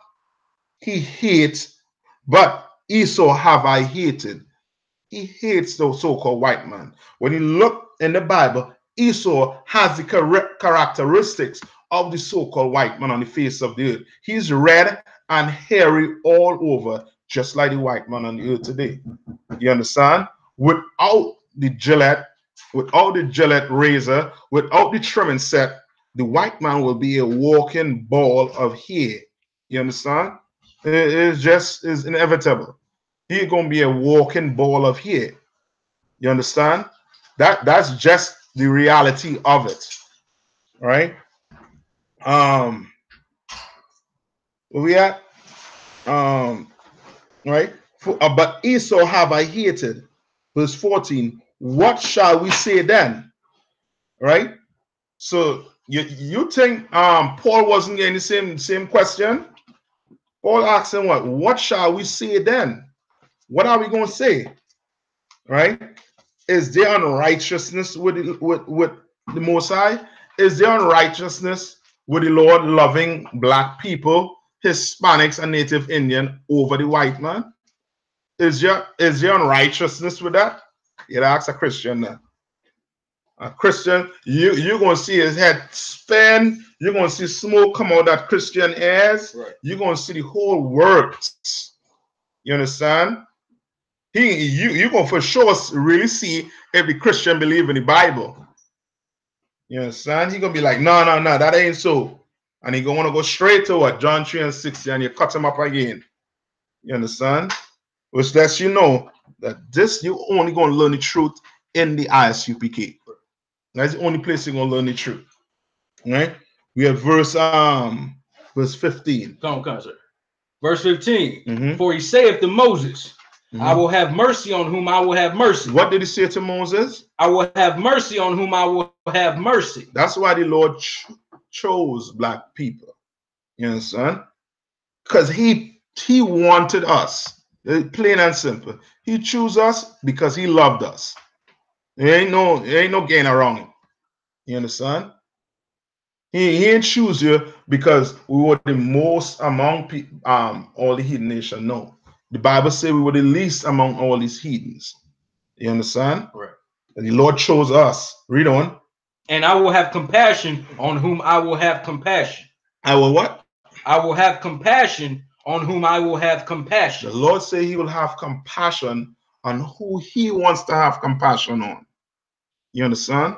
Speaker 1: he hates, but Esau have I hated. He hates the so-called white man. When you look in the Bible, Esau has the characteristics of the so-called white man on the face of the earth. He's red and hairy all over, just like the white man on the earth today. You understand? Without the Gillette razor, without the trimming set, the white man will be a walking ball of hair. You understand? It's just is inevitable. He's gonna be a walking ball of hair. You understand? That's just the reality of it. Right? Where we at? Right? But Esau have I hated. Verse 14. What shall we say then? right? So you think Paul wasn't getting the same question? Paul asked him, what shall we say then? What are we going to say? Right? Is there unrighteousness with the Most High? Is there unrighteousness with the Lord loving black people, Hispanics, and Native Indian over the white man? Is there unrighteousness with that? You ask a Christian that. A Christian, you're gonna see his head spin. You're gonna see smoke come out that Christian ears. Right. You're gonna see the whole works. You understand? You're gonna for sure really see if the Christian believe in the Bible. You understand? He gonna be like, no, that ain't so. And he gonna go straight to what? John 3 and 60, and you cut him up again. You understand? Which lets you know that this, you only gonna learn the truth in the I.S.U.P.K. That's the only place you're gonna learn the truth. Right? We have verse 15.
Speaker 4: Come on, sir. Verse 15. For he saith to Moses, I will have mercy on whom I will have mercy.
Speaker 1: What did he say to Moses?
Speaker 4: I will have mercy on whom I will have mercy.
Speaker 1: That's why the Lord chose black people. You understand? Because he wanted us. Plain and simple. He chose us because he loved us. There ain't no gain around him. You understand? He ain't choose you because we were the most among all the heathen nation. No. The Bible says we were the least among all these heathens. You understand?
Speaker 4: Right.
Speaker 1: And the Lord chose us. Read on.
Speaker 4: And I will have compassion on whom I will have compassion.
Speaker 1: I will what?
Speaker 4: I will have compassion on whom I will have compassion.
Speaker 1: The Lord say he will have compassion on who he wants to have compassion on. You understand?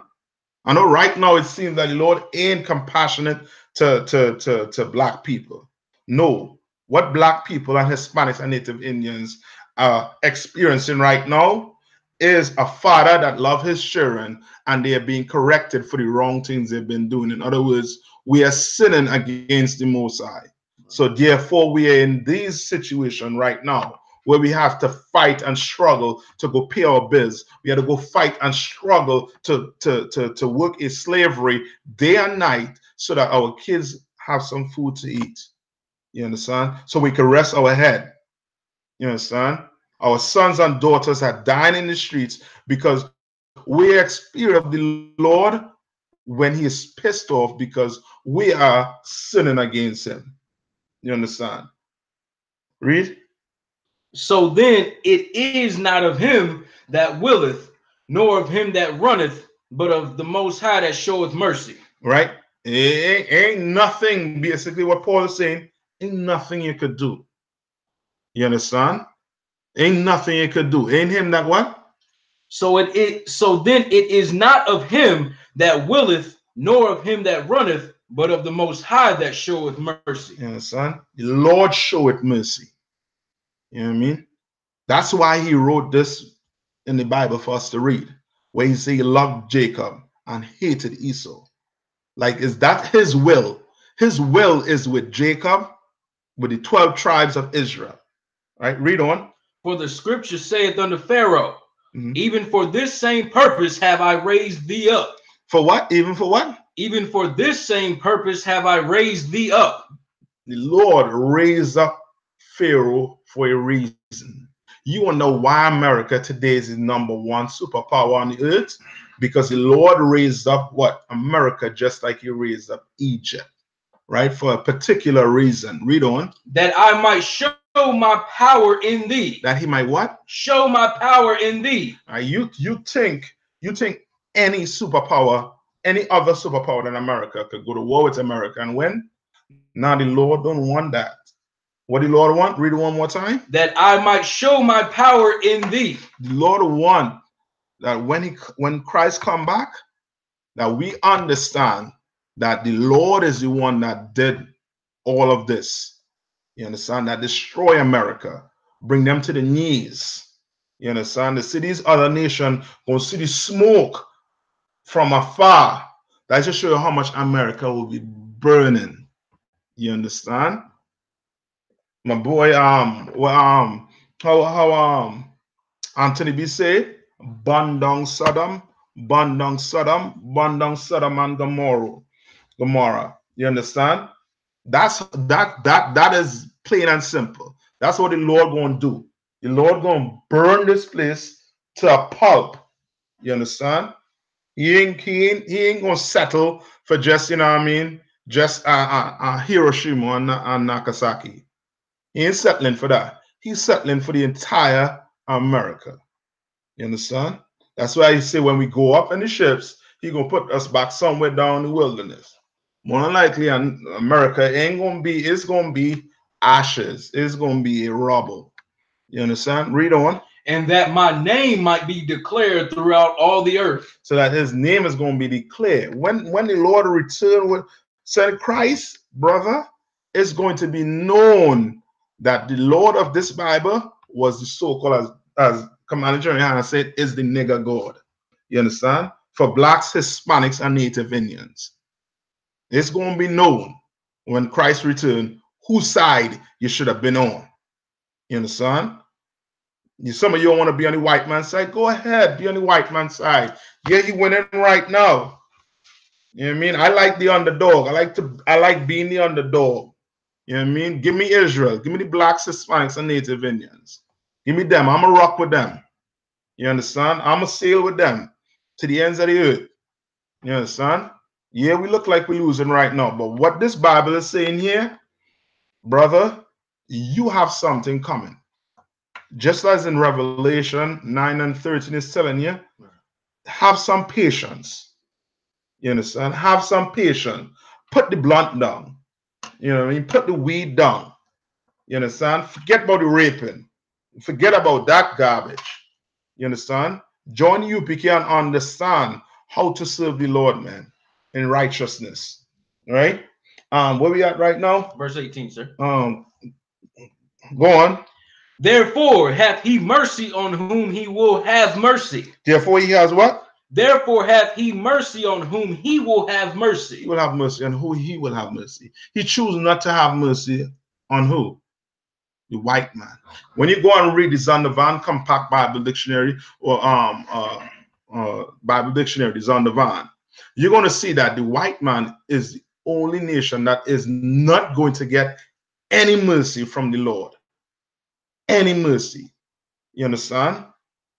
Speaker 1: I know right now it seems that the Lord ain't compassionate to black people. No. What black people and Hispanics and Native Indians are experiencing right now is a father that loves his children and they are being corrected for the wrong things they've been doing. In other words, we are sinning against the Most High. So therefore, we are in this situation right now where we have to fight and struggle to go pay our bills. We have to go fight and struggle to work in slavery day and night so that our kids have some food to eat. You understand? So we can rest our head. You understand? Our sons and daughters are dying in the streets because we experience the Lord when he is pissed off because we are sinning against him. You understand? Read.
Speaker 4: So then it is not of him that willeth, nor of him that runneth, but of the Most High that showeth mercy.
Speaker 1: Right? Ain't nothing, basically what Paul is saying, ain't nothing you could do. You understand? Ain't nothing you could do. Ain't him that what?
Speaker 4: So then it is not of him that willeth, nor of him that runneth, but of the Most High that showeth mercy.
Speaker 1: You understand? The Lord showeth mercy. You know what I mean? That's why he wrote this in the Bible for us to read, where he said he loved Jacob and hated Esau. Like, is that his will? His will is with Jacob, with the 12 tribes of Israel. Right? Read on.
Speaker 4: For the scripture saith unto Pharaoh, even for this same purpose have I raised thee up.
Speaker 1: For what? Even for what?
Speaker 4: Even for this same purpose have I raised thee up.
Speaker 1: The Lord raised up Pharaoh for a reason. You want to know why America today is the #1 superpower on the earth? Because the Lord raised up what? America, just like he raised up Egypt, right? For a particular reason. Read on.
Speaker 4: That I might show my power in thee.
Speaker 1: That he might what?
Speaker 4: Show my power in thee.
Speaker 1: You think any superpower, any other superpower than America could go to war with America and win? Now the Lord don't want that. What the Lord want? Read it one more time.
Speaker 4: That I might show my power in thee.
Speaker 1: The Lord want that when Christ come back, that we understand that the Lord is the one that did all of this. You understand? That destroy America, bring them to the knees. You understand? The cities, other nation gonna see the smoke from afar. That just show you how much America will be burning. You understand? My boy, how Anthony B say, burn down Saddam, burn down Sodom and Gomorrah. You understand? That is plain and simple. That's what the Lord gonna do. The Lord gonna burn this place to a pulp. You understand? He ain't gonna settle for just, you know what I mean, just Hiroshima and Nagasaki. He ain't settling for that. He's settling for the entire America. You understand? That's why he say when we go up in the ships, he gonna put us back somewhere down in the wilderness. More than likely, and America ain't gonna be. It's gonna be ashes. It's gonna be rubble. You understand? Read on.
Speaker 4: And that my name might be declared throughout all the earth.
Speaker 1: So that his name is going to be declared. When the Lord return with Saint Christ, brother, it's going to be known that the Lord of this Bible was the so-called, as Commander GEN.YAHANNA said, is the nigger God. You understand? For blacks, Hispanics, and Native Indians. It's going to be known when Christ return whose side you should have been on. You understand? Some of you want to be on the white man's side. Go ahead, be on the white man's side. Yeah, he winning right now. You know what I mean? I like the underdog. I like being the underdog. You know what I mean? Give me Israel. Give me the blacks, Hispanics, and Native Indians. Give me them. I'm gonna rock with them. You understand? I'm gonna sail with them to the ends of the earth. You understand? Yeah, we look like we're losing right now, but what this Bible is saying here, brother, you have something coming. Just as in Revelation 9 and 13 is telling you, have some patience. You understand? Have some patience. Put the blunt down. You know what I mean? Put the weed down. You understand? Forget about the raping. Forget about that garbage. You understand? Join I.S.U.P.K and understand how to serve the Lord, man, in righteousness. Right? Where we at right now?
Speaker 4: Verse 18, sir.
Speaker 1: Go on.
Speaker 4: Therefore hath he mercy on whom he will have mercy.
Speaker 1: Therefore he has what?
Speaker 4: Therefore hath he mercy on whom he will have mercy.
Speaker 1: He will have mercy on who he will have mercy. He chooses not to have mercy on who? The white man. When you go and read the Zondervan Compact Bible Dictionary or Bible Dictionary, the Zondervan, you're going to see that the white man is the only nation that is not going to get any mercy from the Lord. Any mercy. You understand?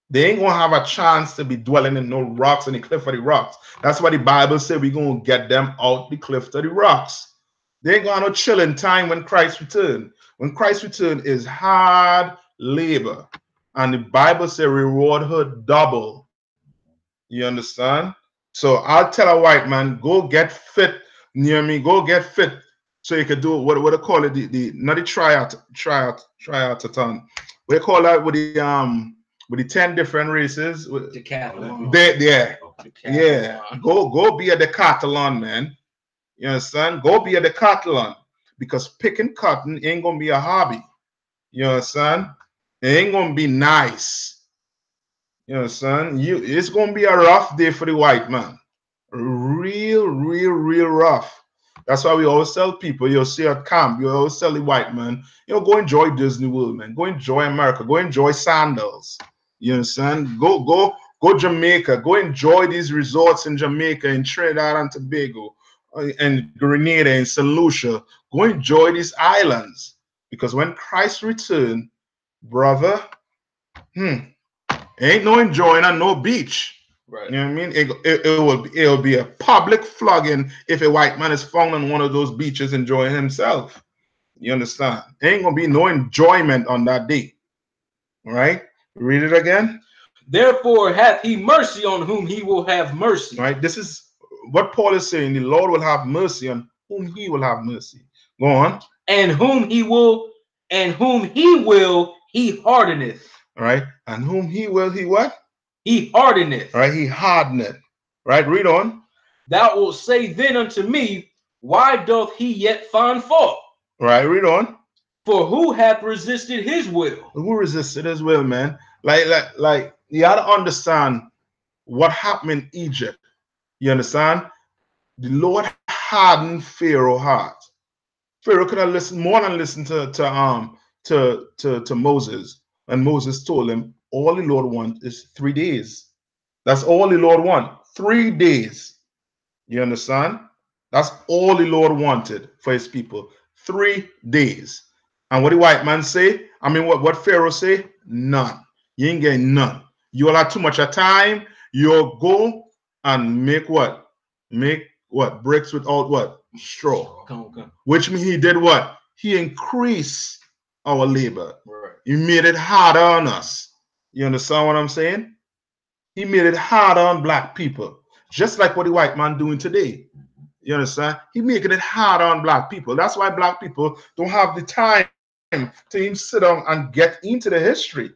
Speaker 1: They ain't gonna have a chance to be dwelling in no rocks in the cliff of the rocks. That's why the Bible said we're gonna get them out the cliff of the rocks. They ain't gonna no chilling time when Christ return. When Christ return is hard labor, and the Bible said reward her double. You understand? So I'll tell a white man, go get fit near me, go get fit, so you can do what they call it, the not the triathlon. What they call that with the 10 different races.
Speaker 4: Decathlon.
Speaker 1: Yeah. Go be a decathlon, man. You understand? Go be a decathlon, because picking cotton ain't gonna be a hobby. You understand? It ain't gonna be nice. You understand? It's gonna be a rough day for the white man. Real rough. That's why we always tell people, you'll see at camp, you always tell the white man, go enjoy Disney World, man. Go enjoy America. Go enjoy sandals. You understand? Go Jamaica. Go enjoy these resorts in Jamaica, in Trinidad and Tobago, and Grenada, and St. Lucia. Go enjoy these islands. Because when Christ return, brother, ain't no enjoying on no beach.
Speaker 4: Right.
Speaker 1: You know what I mean? It will be a public flogging if a white man is found on one of those beaches enjoying himself. You understand? Ain't gonna be no enjoyment on that day. All right? Read it again.
Speaker 4: Therefore hath he mercy on whom he will have mercy.
Speaker 1: Right? This is what Paul is saying. The Lord will have mercy on whom he will have mercy. Go on.
Speaker 4: And whom he will, he hardeneth.
Speaker 1: All right? And whom he will, he what?
Speaker 4: He hardeneth.
Speaker 1: All right? He hardeneth. Right? Read on.
Speaker 4: Thou wilt say then unto me, why doth he yet find fault?
Speaker 1: All right? Read on.
Speaker 4: For who hath resisted his will?
Speaker 1: Who resisted his will, man? Like you gotta understand what happened in Egypt. You understand? The Lord hardened Pharaoh's heart. Pharaoh could have listened more than listened to Moses. And Moses told him, all the Lord wants is 3 days. That's all the Lord want. 3 days. You understand? That's all the Lord wanted for his people. 3 days. And what the white man say? I mean, what Pharaoh say? None. You ain't getting none. You all have too much of time. You'll go and make what? Make what? Bricks without what? Straw.
Speaker 4: Come.
Speaker 1: Which means he did what? He increased our labor.
Speaker 4: Right.
Speaker 1: He made it harder on us. You understand what I'm saying? He made it harder on black people. Just like what the white man doing today. You understand? He making it harder on black people. That's why black people don't have the time to even sit down and get into the history.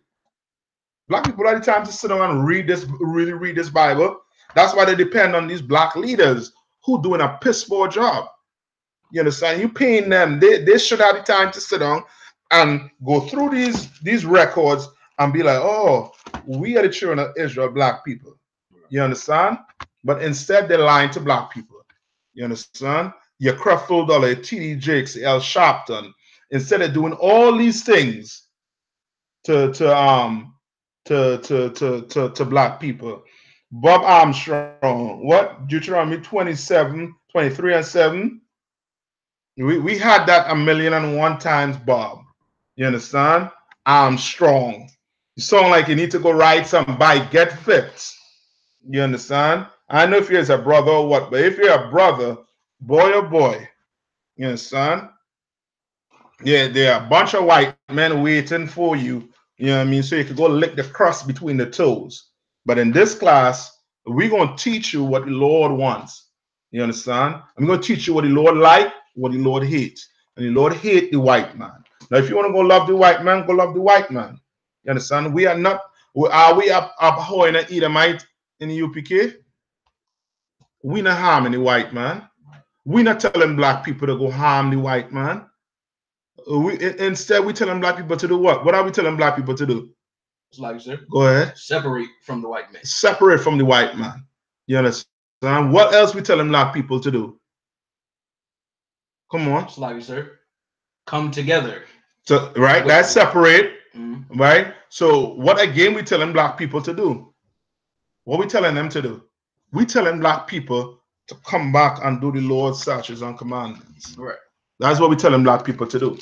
Speaker 1: Black people don't have the time to sit down and read this, really read this Bible. That's why they depend on these black leaders who doing a piss poor job. You understand? You paying them. They should have the time to sit down and go through these records and be like, oh, we are the children of Israel, black people. You understand? But instead, they're lying to black people. You understand? Your Creflo Dollar, your T.D. Jakes, L. Sharpton, instead of doing all these things to black people. Bob Armstrong, what? Deuteronomy 27, 23 and 7. We had that 1,000,001 times, Bob. You understand? Armstrong. You sound like you need to go ride some bike, get fit. You understand? I know if you're a brother or what, but if you're a brother, boy oh boy, you understand? Yeah, there are a bunch of white men waiting for you, you know what I mean? So you can go lick the crust between the toes. But in this class, we're going to teach you what the Lord wants. You understand? I'm going to teach you what the Lord like, what the Lord hates. And the Lord hate the white man. Now, if you want to go love the white man, go love the white man. You understand? We are not, are we abhorring an Edomite in the UPK? We not harming the white man. We not telling black people to go harm the white man. Instead, we telling black people to do what? What are we telling black people to do?
Speaker 4: It's like, sir.
Speaker 1: Go ahead.
Speaker 4: Separate from the white man.
Speaker 1: Separate from the white man. You understand? What else we telling black people to do? Come on.
Speaker 4: It's like, sir. Come together.
Speaker 1: So, right? That's separate.
Speaker 4: Mm-hmm.
Speaker 1: Right? So, what again we telling black people to do? What we telling them to do? We telling black people to come back and do the Lord's statutes and commandments.
Speaker 4: Right.
Speaker 1: That's what we telling black people to do.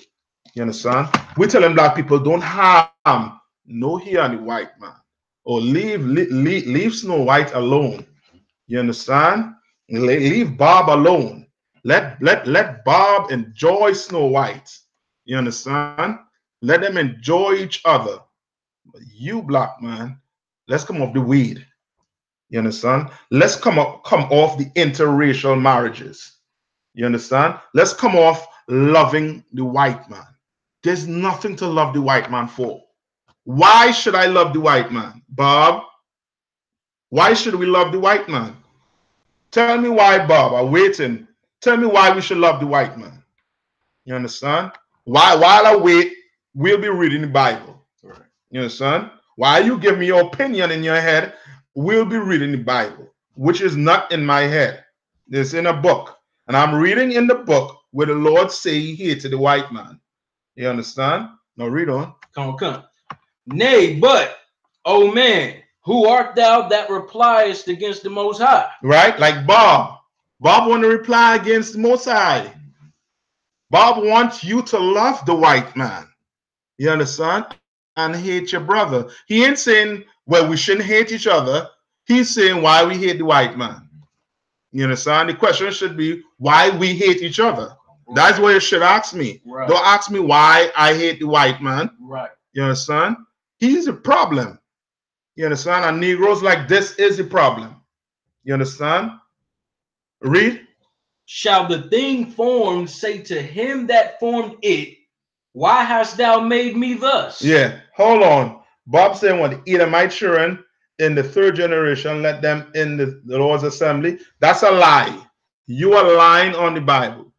Speaker 1: You understand? We telling black people don't harm no here on the white man, or leave Snow White alone. You understand? Leave Bob alone. Let Bob enjoy Snow White. You understand? Let them enjoy each other. But you, black man, let's come off the weed. You understand? Let's come off the interracial marriages. You understand? Let's come off loving the white man. There's nothing to love the white man for. Why should I love the white man? Bob, why should we love the white man? Tell me why, Bob. I'm waiting. Tell me why we should love the white man. You understand? While I wait, we'll be reading the Bible.
Speaker 4: Right.
Speaker 1: You understand? While you give me your opinion in your head, we'll be reading the Bible, which is not in my head. It's in a book. And I'm reading in the book where the Lord say he hated the white man. You understand? Now read on.
Speaker 4: Come. Nay, but, O man, who art thou that repliest against the Most High?
Speaker 1: Right? Like Bob. Bob want to reply against the Most High. Bob wants you to love the white man. You understand? And hate your brother. He ain't saying, well, we shouldn't hate each other. He's saying why we hate the white man. You understand? The question should be why we hate each other. Right. That's what you should ask me. Right. Don't ask me why I hate the white man.
Speaker 4: Right.
Speaker 1: You understand? He's a problem. You understand? And Negroes like this is a problem. You understand? Read.
Speaker 4: Shall the thing formed say to him that formed it, why hast thou made me thus?
Speaker 1: Yeah, hold on. Bob saying what the Edomite children in the 3rd generation, let them in the Lord's assembly. That's a lie. You are lying on the Bible.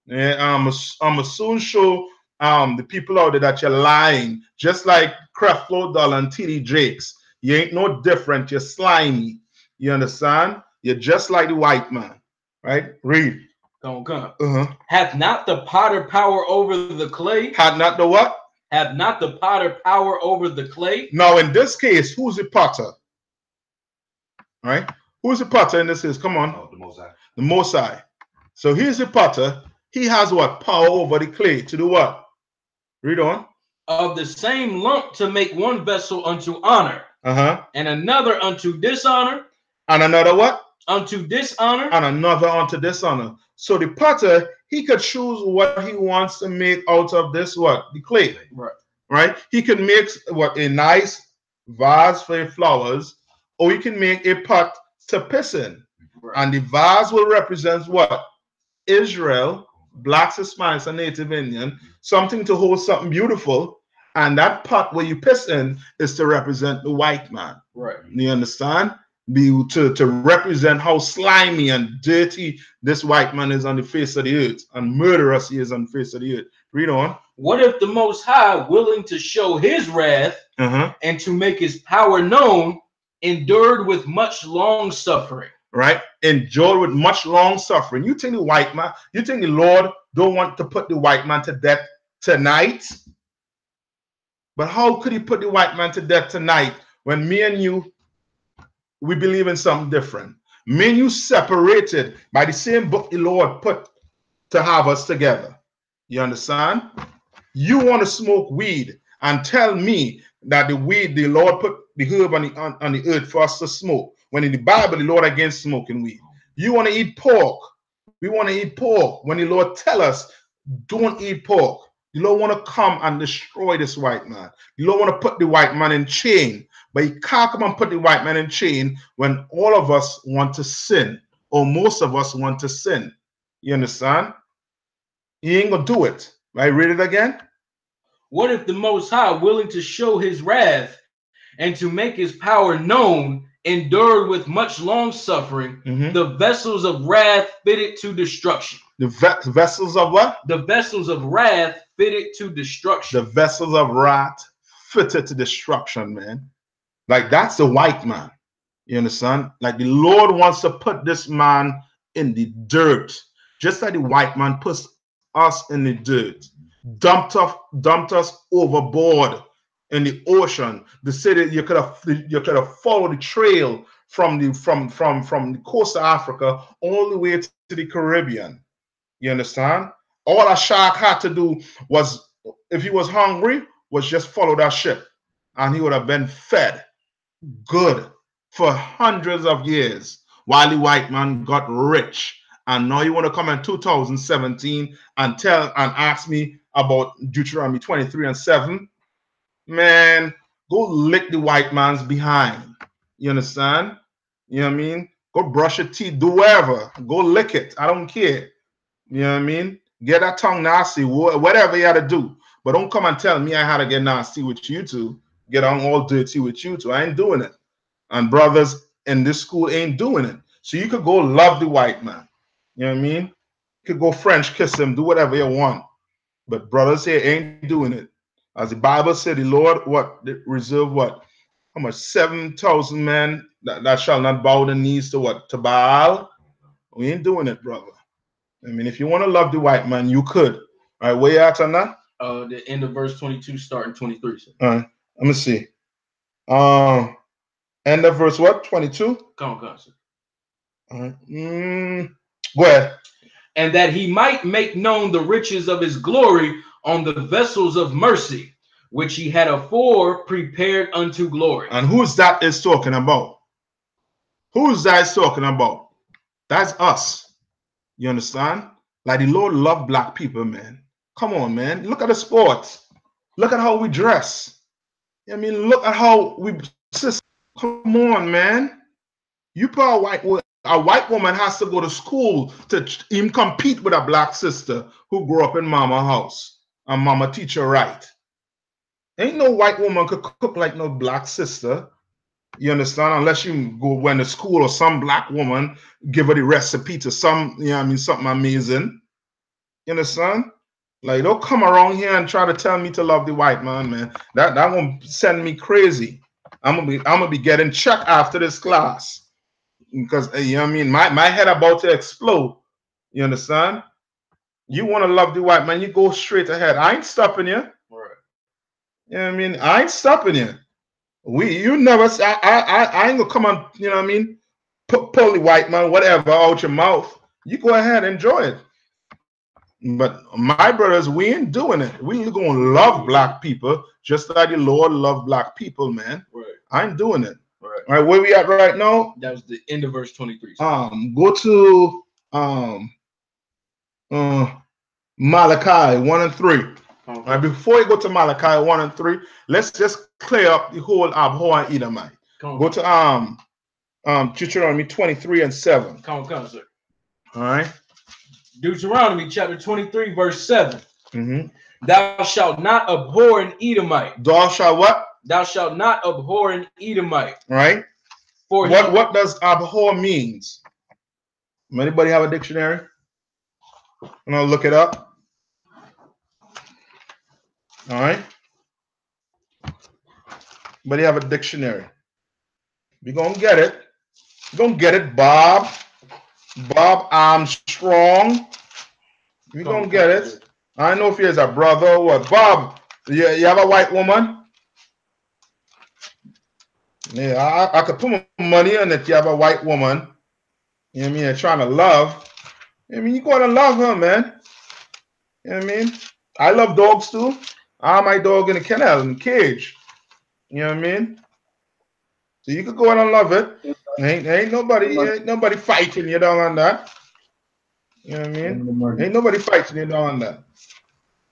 Speaker 1: Yeah, I'm soon show the people out there that you're lying, just like Creflo Dollar and T.D. Jakes. You ain't no different. You're slimy. You understand? You're just like the white man. Right? Read.
Speaker 4: Come. Hath not the potter power over the clay?
Speaker 1: Had not the what?
Speaker 4: Hath not the potter power over the clay?
Speaker 1: Now, in this case, who's the potter? Right? Who's the potter in this is? Come on.
Speaker 5: Oh, the Most High.
Speaker 1: The Most High. So here's the potter. He has what? Power over the clay to do what? Read on.
Speaker 4: Of the same lump to make one vessel unto honor, and another unto dishonor,
Speaker 1: and another what?
Speaker 4: Unto dishonor,
Speaker 1: and another unto dishonor. So the potter, he could choose what he wants to make out of this what? The clay.
Speaker 4: Right.
Speaker 1: Right? He can make what? A nice vase for your flowers, or he can make a pot to piss in. Right. And the vase will represent what? Israel, blacks, Hispanics, and Native Indian, something to hold something beautiful. And that pot where you piss in is to represent the white man.
Speaker 4: Right.
Speaker 1: You understand? To represent how slimy and dirty this white man is on the face of the earth, and murderous he is on the face of the earth. Read on.
Speaker 4: What if the Most High, willing to show his wrath and to make his power known, endured with much long suffering?
Speaker 1: Right? Endured with much long suffering. You think the white man, you think the Lord don't want to put the white man to death tonight? But how could he put the white man to death tonight when me and you, we believe in something different? Me and you separated by the same book the Lord put to have us together. You understand? You want to smoke weed and tell me that the weed, the Lord put the herb on the earth for us to smoke, when in the Bible the Lord against smoking weed. You want to eat pork. We want to eat pork when the Lord tell us don't eat pork. The Lord want to come and destroy this white man. The Lord want to put the white man in chain. But he can't come and put the white man in chain when all of us want to sin, or most of us want to sin. You understand? He ain't going to do it. Right? Read it again.
Speaker 4: What if the Most High, willing to show his wrath and to make his power known, endured with much long suffering the vessels of wrath fitted to destruction?
Speaker 1: The vessels of what?
Speaker 4: The vessels of wrath fitted to destruction.
Speaker 1: The vessels of wrath fitted to destruction, man. Like, that's the white man. You understand? Like, the Lord wants to put this man in the dirt, just like the white man puts us in the dirt, dumped us overboard in the ocean. The city, you could have followed the trail from the coast of Africa all the way to the Caribbean. You understand? All a shark had to do was, if he was hungry, was just follow that ship, and he would have been fed good for hundreds of years while the white man got rich. And now you want to come in 2017 and ask me about Deuteronomy 23:7? Man, go lick the white man's behind. You understand? You know what I mean? Go brush your teeth, do whatever. Go lick it. I don't care. You know what I mean? Get that tongue nasty, whatever you had to do. But don't come and tell me I had to get nasty with you two, get on all dirty with you two. I ain't doing it. And brothers in this school ain't doing it. So you could go love the white man. You know what I mean? You could go French kiss him, do whatever you want. But brothers here ain't doing it. As the Bible said, the Lord reserve what? How much? 7,000 men that shall not bow the knees to what? To Baal? We ain't doing it, brother. I mean, if you want to love the white man, you could. All right, where you at on that?
Speaker 4: The end of verse 22, starting 23. Sir.
Speaker 1: All right, let me see. End of verse what? 22?
Speaker 4: Come on, sir.
Speaker 1: All right. Go ahead.
Speaker 4: And that he might make known the riches of his glory on the vessels of mercy, which he had afore prepared unto glory.
Speaker 1: And who's that is talking about? Who's that is talking about? That's us. You understand? Like, the Lord loved black people, man. Come on, man. Look at the sports. Look at how we dress. I mean, look at how we. Come on, man. You put a white woman has to go to school to even compete with a black sister who grew up in mama house and mama teach her right. Ain't no white woman could cook like no black sister. You understand? Unless you go went to school or some black woman give her the recipe to some, you know what I mean, something amazing. You understand? Like, don't come around here and try to tell me to love the white man, man. That won't send me crazy. I'm gonna be getting checked after this class. Because you know what I mean, my head about to explode. You understand? You want to love the white man, you go straight ahead. I ain't stopping you.
Speaker 4: Right.
Speaker 1: You know what I mean? I ain't stopping you. You never. I ain't gonna come on. You know what I mean? pull the white man, whatever, out your mouth, you go ahead and enjoy it. But my brothers, we ain't doing it. We ain't gonna love black people just like the Lord loved black people, man.
Speaker 4: Right.
Speaker 1: I ain't doing it.
Speaker 4: Right.
Speaker 1: All right, where we at right now?
Speaker 4: That was the end of verse 23.
Speaker 1: Go to Malachi 1 and 3.
Speaker 4: Okay.
Speaker 1: All right, before you go to Malachi 1 and 3, let's just clear up the whole Abhor and Edomite. Go to Deuteronomy 23 and 7.
Speaker 4: Come on, sir.
Speaker 1: All right.
Speaker 4: Deuteronomy chapter 23, verse 7. Thou shalt not abhor an Edomite.
Speaker 1: Thou shalt what?
Speaker 4: Thou shalt not abhor an Edomite.
Speaker 1: Right. For what does abhor means? Anybody have a dictionary? I'm gonna look it up. All right. But you have a dictionary. We're gonna get it. We're gonna get it, Bob. Bob Armstrong. We're gonna get it. I don't know if he's a brother or what. Bob, you have a white woman? Yeah, I could put my money on it. You have a white woman. You know what I mean? You're trying to love. I mean, you're going to love her, man. You know what I mean? I love dogs too. I have my dog in the kennel, in the cage. You know what I mean? So you could go on and love it. Ain't nobody fighting you down on that. You know what I mean? Ain't nobody fighting you down on that.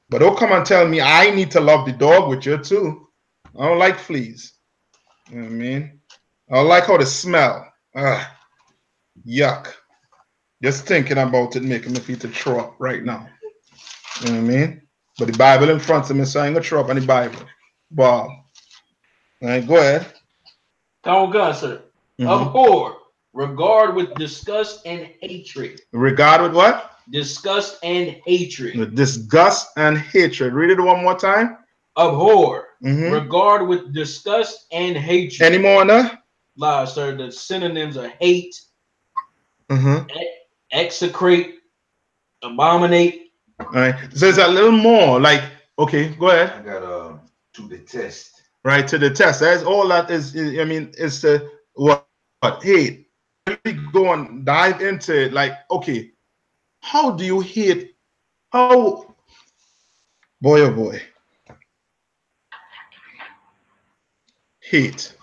Speaker 1: But don't come and tell me I need to love the dog with you too. I don't like fleas. You know what I mean? I don't like how they smell. Yuck. Just thinking about it making me feel to throw up right now. You know what I mean? But the Bible in front of me, so I ain't gonna throw up on the Bible. Bob. All right, go ahead.
Speaker 4: Oh God, sir. Abhor, regard with disgust and hatred.
Speaker 1: Regard with what?
Speaker 4: Disgust and hatred.
Speaker 1: With disgust and hatred. Read it one more time.
Speaker 4: Abhor, regard with disgust and hatred.
Speaker 1: Any more on that?
Speaker 4: Lies, sir. The synonyms are hate, execrate, abominate.
Speaker 1: All right. So there's a little more. Like, okay, go ahead.
Speaker 5: I got to detest.
Speaker 1: Right, to detest. That's all that is. I mean, it's the what hate. Really go and dive into it. Like, okay, how do you hate? How, boy, oh boy, hate.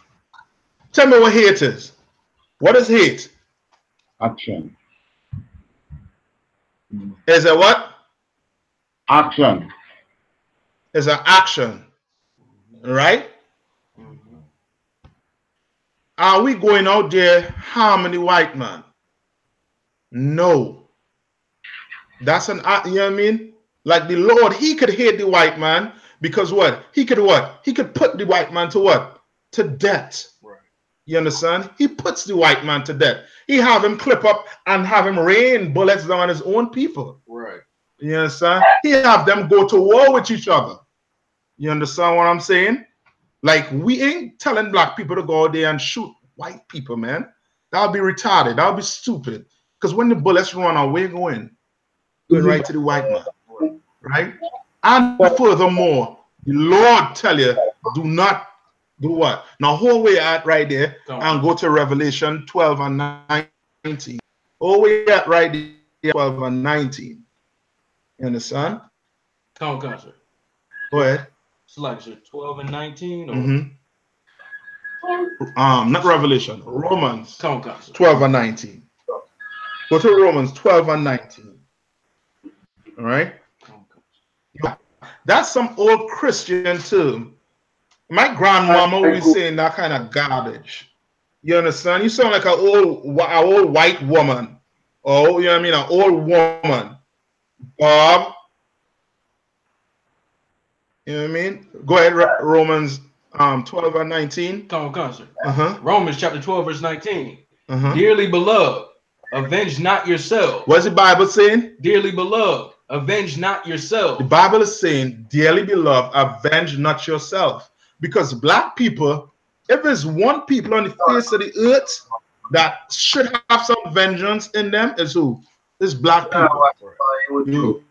Speaker 1: Tell me what hate is. What is hate?
Speaker 2: Action.
Speaker 1: Is it what?
Speaker 2: Action.
Speaker 1: It's an action, right? Are we going out there harming the white man? No. That's an, you know what I mean? Like the Lord, he could hate the white man because what? He could what? He could put the white man to what? To death.
Speaker 4: Right.
Speaker 1: You understand? He puts the white man to death. He have him clip up and have him rain bullets down on his own people.
Speaker 4: Right.
Speaker 1: You understand? He have them go to war with each other. You understand what I'm saying? Like, we ain't telling black people to go out there and shoot white people, man. That'll be retarded. That'll be stupid. Because when the bullets run out, where you going? Going right to the white man. Right? And furthermore, the Lord tell you, do not do what? Now, whole way at right there and go to Revelation 12 and 19. Whole way at right there, 12 and 19. You understand?
Speaker 4: Come on, sir.
Speaker 1: Go ahead.
Speaker 4: It's like 12 and 19 or
Speaker 1: not Revelation, Romans
Speaker 4: 12
Speaker 1: and 19. Go to Romans 12 and 19. All right. That's some old Christian too. My grandmama was saying that kind of garbage. You understand? You sound like an old white woman. Oh, you know what I mean? An old woman. Bob. You know what I mean? Go ahead, Romans 12 and 19.
Speaker 4: Come on, sir. Romans chapter 12, verse 19. Dearly beloved, avenge not yourself.
Speaker 1: What's the Bible saying?
Speaker 4: Dearly beloved, avenge not yourself.
Speaker 1: The Bible is saying, dearly beloved, avenge not yourself. Because black people, if there's one people on the face of the earth that should have some vengeance in them, is who? It's black people. You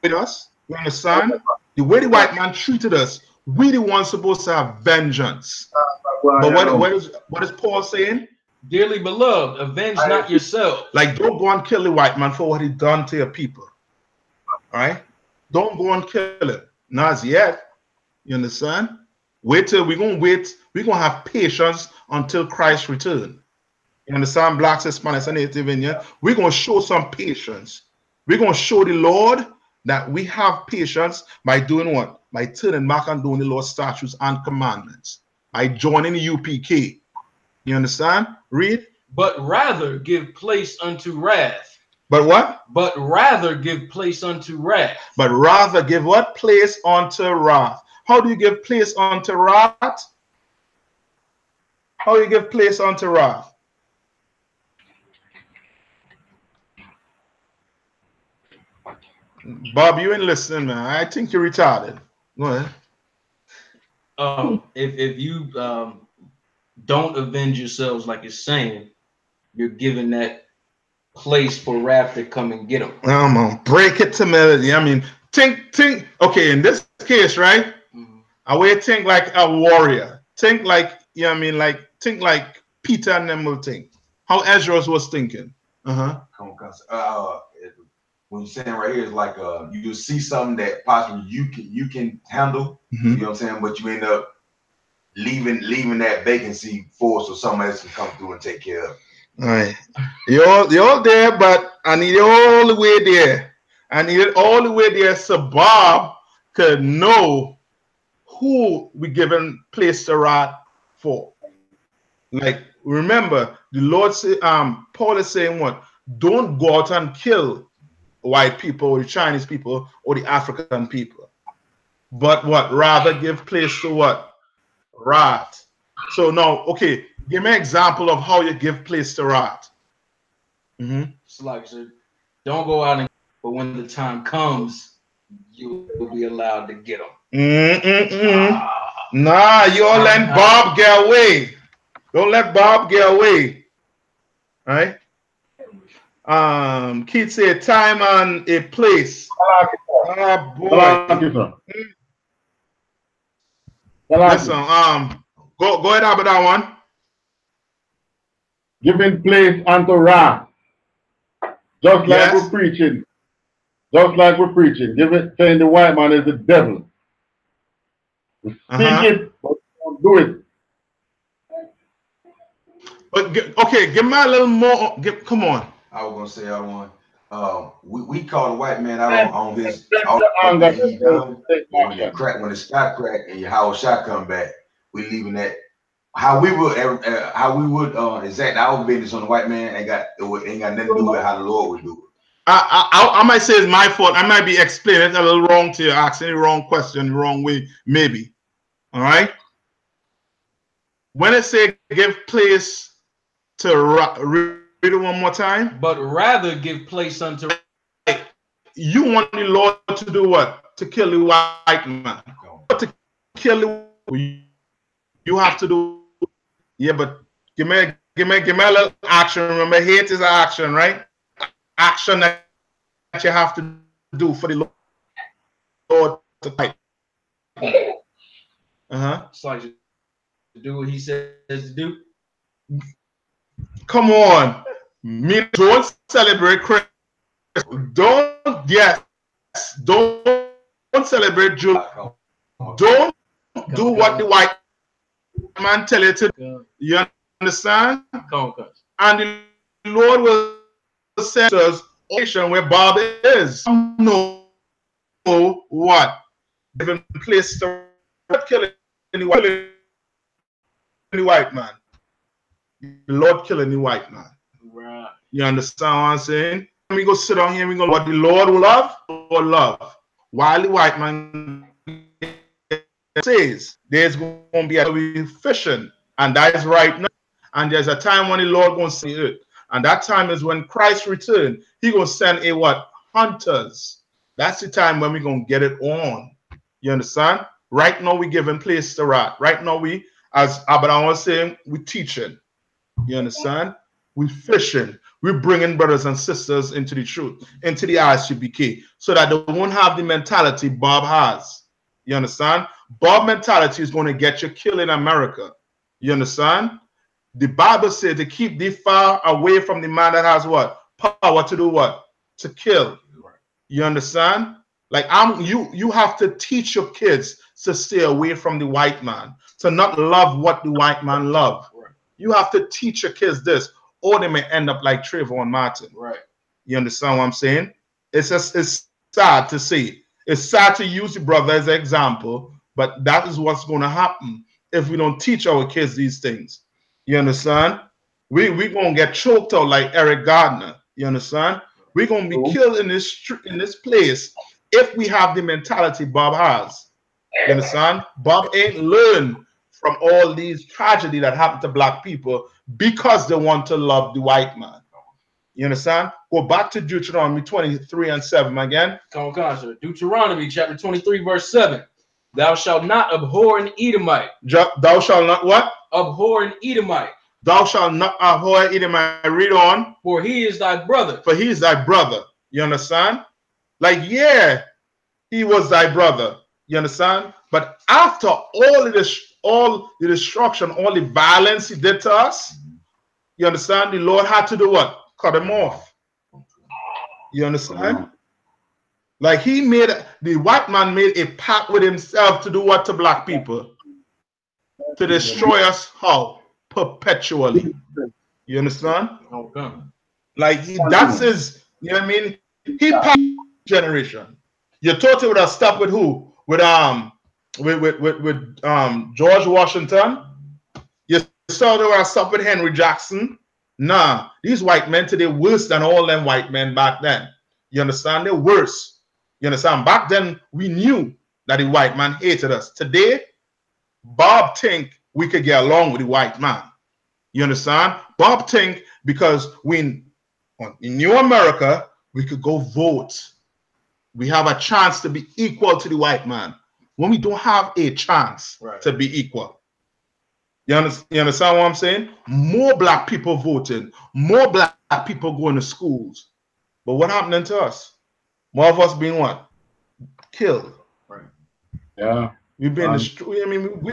Speaker 1: with us? You understand? The way the white man treated us, we the ones supposed to have vengeance. But what is Paul saying?
Speaker 4: Dearly beloved, avenge not yourself.
Speaker 1: Like, don't go and kill the white man for what he done to your people. All right? Don't go and kill him. Not as yet. You understand? Wait till we're gonna wait. We're gonna have patience until Christ return. You understand? Blacks, Hispanics, and Native Indian. We're gonna show some patience. We're gonna show the Lord that we have patience by doing what? By turning back and doing the Lord's statutes and commandments. By joining the UPK. You understand? Read.
Speaker 4: But rather give place unto wrath.
Speaker 1: But what?
Speaker 4: But rather give place unto wrath.
Speaker 1: But rather give what? Place unto wrath. How do you give place unto wrath? How do you give place unto wrath? Bob, you ain't listening, man. I think you're retarded. Go ahead.
Speaker 4: If you don't avenge yourselves like it's saying, you're giving that place for wrath to come and get them.
Speaker 1: Come on, break it to melody. I mean, think. Okay, in this case, right? I will think like a warrior. Think like, you know what I mean? Like, think like Peter and them will think. How Ezra was thinking.
Speaker 5: What you're saying right here is like you see something that possibly you can handle. You know what I'm saying? But you end up leaving that vacancy for so somebody else can come through and take care of it.
Speaker 1: All right. You're there, but I need it all the way there. I need it all the way there so Bob could know who we given place to wrath for. Like, remember, the Lord say, Paul is saying what? Don't go out and kill white people or the Chinese people or the African people. But what? Rather give place to what? Wrath. So now, okay, give me an example of how you give place to wrath.
Speaker 4: It's like I said, don't go out and, but when the time comes, you will be allowed to get them.
Speaker 1: Nah, you don't let Bob get away. Don't let Bob get away. Right? Keith said time and a place. Oh boy. Listen, go ahead about that one.
Speaker 2: Giving place unto wrath. Just like we're preaching. Just like we're preaching. Saying the white man is the devil. We speak it, but we don't do it.
Speaker 1: But okay, give me a little more. Come on.
Speaker 5: I was gonna say the other one. We call the white man out on his when the sky crack and your Howard shot come back. We leaving that how we would exact our business on the white man ain't got nothing to do with how the Lord would do it.
Speaker 1: I might say it's my fault. I might be explaining it a little wrong to you, asking the wrong question the wrong way, maybe. All right. When I say give place to read it one more time.
Speaker 4: But rather give place unto.
Speaker 1: You want the Lord to do what? To kill the white man. To kill the, you have to do. Yeah, but give me a little action. Remember, hate is action, right? Action that you have to do for the Lord to fight.
Speaker 4: It's like to do what he says to do.
Speaker 1: Come on. Don't celebrate Christmas. Don't celebrate June. Don't do what the white man tell you to do. You understand? And the Lord will send us where Bob is. Know what? Given place to killing the white man. The Lord killing the white man.
Speaker 4: Right.
Speaker 1: You understand what I'm saying? We go sit down here, we go, what the Lord will love or love. While the white man says there's going to be a fishing, and that is right now. And there's a time when the Lord going to see it. And that time is when Christ return. He going to send a what? Hunters. That's the time when we're going to get it on. You understand? Right now we giving place to wrath. Right now we, as Abraham was saying, we teaching. You understand? We fishing. We're bringing brothers and sisters into the truth, into the I.S.U.P.K, so that they won't have the mentality Bob has. You understand? Bob mentality is going to get you killed in America. You understand? The Bible says to keep thee far away from the man that has what? Power to do what? To kill. You understand? Like you have to teach your kids to stay away from the white man, to not love what the white man love. Right. You have to teach your kids this, or they may end up like Trayvon Martin. Right. You understand what I'm saying? It's sad to see. It's sad to use the brother as an example, but that is what's going to happen if we don't teach our kids these things. You understand? We're going to get choked out like Eric Gardner. You understand? We're going to be killed in this place if we have the mentality Bob has. You understand? Bob ain't learned from all these tragedy that happened to black people because they want to love the white man. You understand? Go back to Deuteronomy 23:7 again.
Speaker 4: Come on, sir. Deuteronomy chapter 23, verse 7. Thou shalt not abhor an Edomite.
Speaker 1: Thou shalt not what?
Speaker 4: Abhor an Edomite.
Speaker 1: Thou shalt not abhor an Edomite. Read on.
Speaker 4: For he is thy brother.
Speaker 1: For he is thy brother. You understand? Like, yeah, he was thy brother. You understand? But after all the destruction, all the violence he did to us, you understand? The Lord had to do what? Cut him off. You understand? Like the white man made a pact with himself to do what to black people? To destroy us how? Perpetually. You understand?
Speaker 4: Okay.
Speaker 1: Like that's his, you know what I mean? He passed generation. You thought it would have stopped with who? With George Washington. You thought it would have stopped with Henry Jackson. Nah, these white men today worse than all them white men back then. You understand? They're worse. You understand? Back then, we knew that the white man hated us. Today, Bob think we could get along with the white man. You understand? Bob think because in New America, we could go vote. We have a chance to be equal to the white man when we don't have a chance to be equal. You understand what I'm saying? More black people voting, more black people going to schools. But what happening to us? More of us being what? Killed.
Speaker 2: Right. Yeah.
Speaker 1: We've been destroyed. I mean,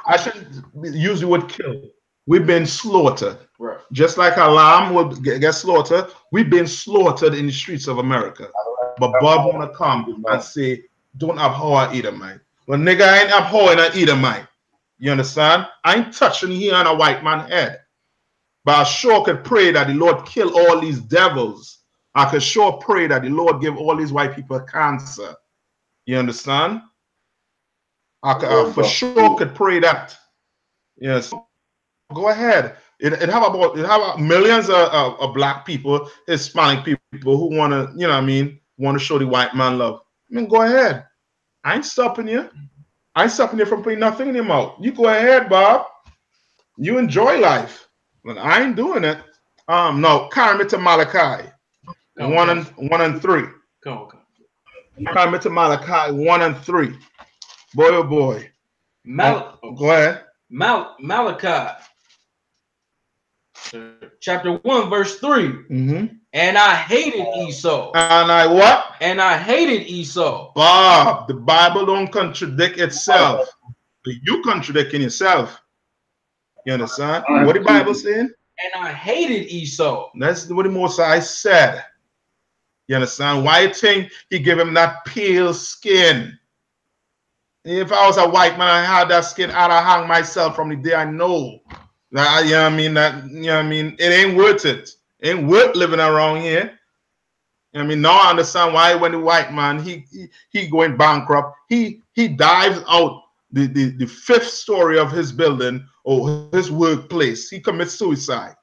Speaker 1: I shouldn't use the word killed. We've been slaughtered. Right. Just like a lamb will get slaughtered, we've been slaughtered in the streets of America. But Bob want to come and say, don't abhor an Edomite. Well, nigga, I ain't abhorring an Edomite. You understand? I ain't touching here on a white man's head. But I sure could pray that the Lord kill all these devils. I could sure pray that the Lord give all these white people cancer. You understand? I for sure could pray that. Yes. Go ahead. It have millions of black people, Hispanic people who want to, you know what I mean, want to show the white man love. I mean, go ahead. I ain't stopping you. I ain't stopping you from putting nothing in your mouth. You go ahead, Bob. You enjoy life. But I ain't doing it. No, carry me to Malachi. 1 and 3. Carry me to Malachi 1 and 3. Boy, oh boy. Go ahead.
Speaker 4: Malachi. Chapter 1, verse 3. And I hated Esau.
Speaker 1: And I what?
Speaker 4: And I hated Esau.
Speaker 1: Bob, the Bible don't contradict itself. You contradicting yourself. You understand? What the Bible saying?
Speaker 4: And I hated Esau.
Speaker 1: That's what the Most High said. You understand? Why you think he gave him that pale skin? If I was a white man, I had that skin, I'd have hung myself from the day I know. You know what I mean? It ain't worth it. It ain't worth living around here. I mean, now I understand why when the white man he going bankrupt, he dives out the 5th story of his building or his workplace. He commits suicide.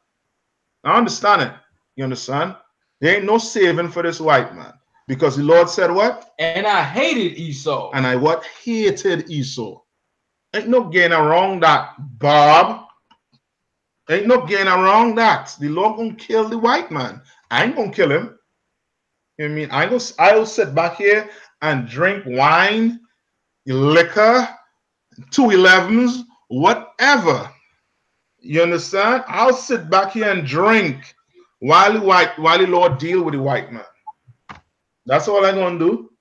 Speaker 1: I understand it. You understand? There ain't no saving for this white man. Because the Lord said what?
Speaker 4: And I hated Esau.
Speaker 1: And I what? Hated Esau. Ain't no getting around that, Bob. Ain't no getting around that. The Lord gonna kill the white man. I ain't gonna kill him. You know what I mean? I'll sit back here and drink wine, liquor, 211s, whatever. You understand? I'll sit back here and drink while the Lord deal with the white man. That's all I'm gonna do.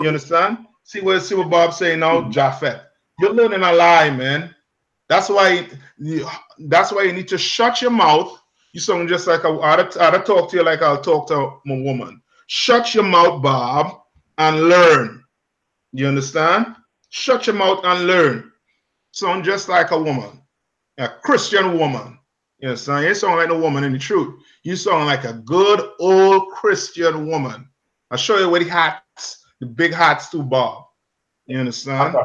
Speaker 1: You understand? See what Bob saying now, Japhet. You're learning a lie, man. That's why you need to shut your mouth. You sound just like I'd talk to you like I'll talk to my woman. Shut your mouth, Bob, and learn. You understand? Shut your mouth and learn. Sound just like a woman, a Christian woman. You understand? You sound like a woman in the truth. You sound like a good old Christian woman. I'll show you with the hats, the big hats too, Bob. You understand?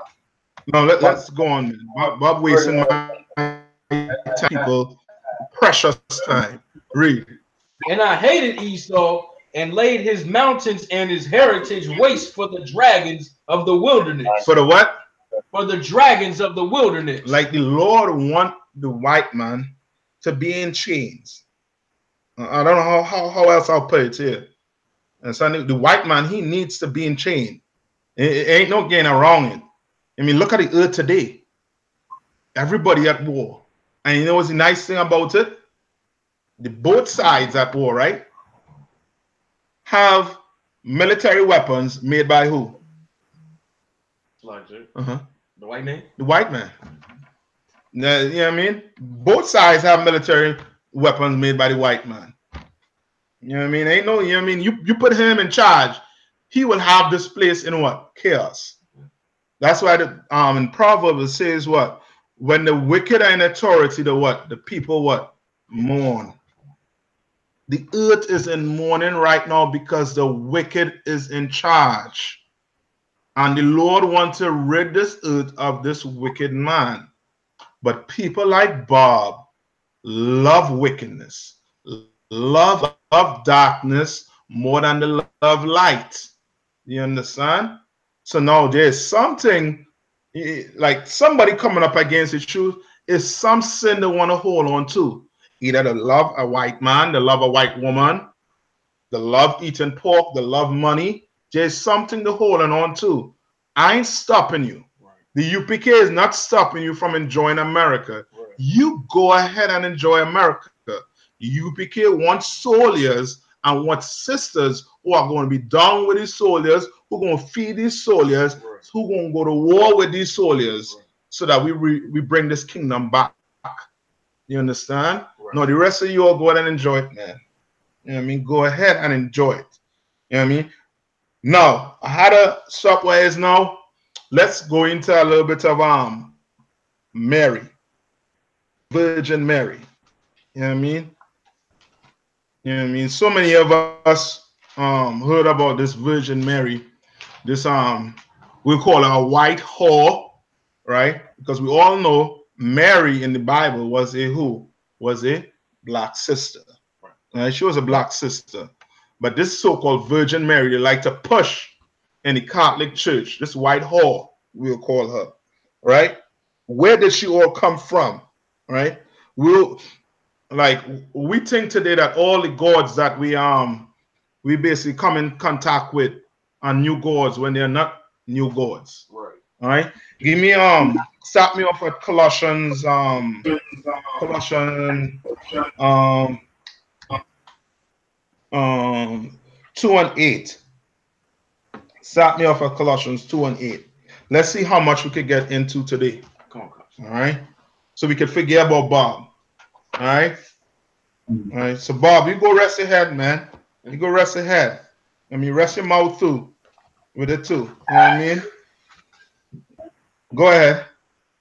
Speaker 1: Now let's go on, man. Bob wasting my people precious time. Read.
Speaker 4: And I hated Esau and laid his mountains and his heritage waste for the dragons of the wilderness.
Speaker 1: For the what?
Speaker 4: For the dragons of the wilderness.
Speaker 1: Like the Lord want the white man to be in chains. I don't know how else I'll put it here. And so the white man, he needs to be in chain. It ain't no getting around it. I mean, look at the earth today. Everybody at war. And you know what's the nice thing about it? The both sides at war, right? Have military weapons made by who?
Speaker 4: The white man?
Speaker 1: The white man. Now, you know what I mean? Both sides have military weapons made by the white man. You know what I mean? Ain't no, you know what I mean? You put him in charge, he will have this place in what? Chaos. That's why the in Proverbs it says what? When the wicked are in authority, the what? The people what? Mourn. The earth is in mourning right now because the wicked is in charge. And the Lord wants to rid this earth of this wicked man. But people like Bob love wickedness, love darkness more than the love light. You understand? So now there's something like somebody coming up against the truth is some sin they want to hold on to. Either they love a white man, they love a white woman, they love eating pork, they love money. There's something to hold on to. I ain't stopping you. Right. The UPK is not stopping you from enjoying America. Right. You go ahead and enjoy America. The UPK wants soldiers and wants sisters who are going to be down with these soldiers, who are going to feed these soldiers, right, who are going to go to war with these soldiers, right, so that we bring this kingdom back. You understand? Right. Now, the rest of you all go ahead and enjoy it, man. You know what I mean? Go ahead and enjoy it. You know what I mean? Now, I had to stop where it is now. Let's go into a little bit of Mary, Virgin Mary. You know what I mean? You know what I mean? So many of us heard about this Virgin Mary. This we call her a white whore, right? Because we all know Mary in the Bible was a who? Was a black sister. Right? She was a black sister. But this so-called Virgin Mary, they like to push in the Catholic Church. This white whore, we'll call her, right? Where did she all come from, right? We think today that all the gods that we basically come in contact with are new gods when they're not new gods, right? All right. Give me start me off at Colossians 2 and 8. Start me off at Colossians 2 and 8. Let's see how much we could get into today. All right. So we could forget about Bob. All right. All right. So Bob, you go rest your head, man. You go rest your head. I mean, rest your mouth too. With it too. You know what I mean? Go ahead.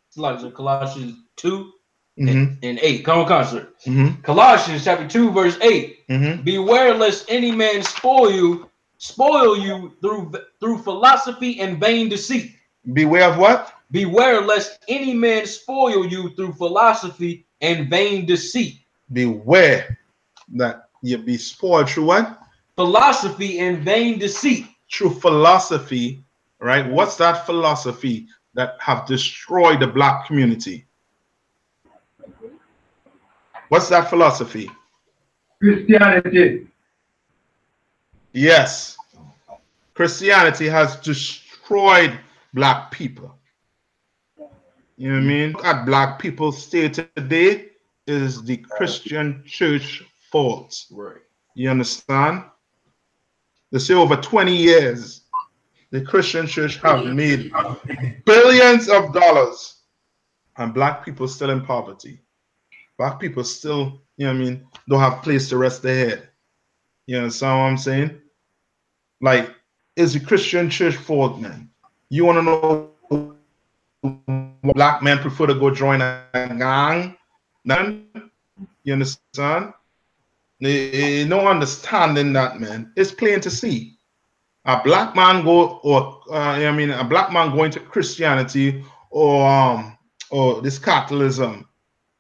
Speaker 4: It's like Colossians 2 and 8. Come on, concert. Colossians chapter 2, verse 8. Beware lest any man spoil you through philosophy and vain deceit.
Speaker 1: Beware of what?
Speaker 4: Beware lest any man spoil you through philosophy and vain deceit.
Speaker 1: Beware that you be spoiled through what?
Speaker 4: Philosophy and vain deceit.
Speaker 1: Through philosophy, right? What's that philosophy that have destroyed the black community? What's that philosophy?
Speaker 3: Christianity.
Speaker 1: Yes. Christianity has destroyed black people. You know what I mean? Look at black people's state today is the Christian church fault. Right. You understand? They say over 20 years, the Christian church have made billions of dollars and black people still in poverty. Black people still, you know what I mean, don't have place to rest their head. You understand what I'm saying? Like, is the Christian church fault, man? You want to know why black men prefer to go join a gang? Then, you understand? No understanding that, man. It's plain to see. A black man go, or I mean, a black man going to Christianity or this Catholicism.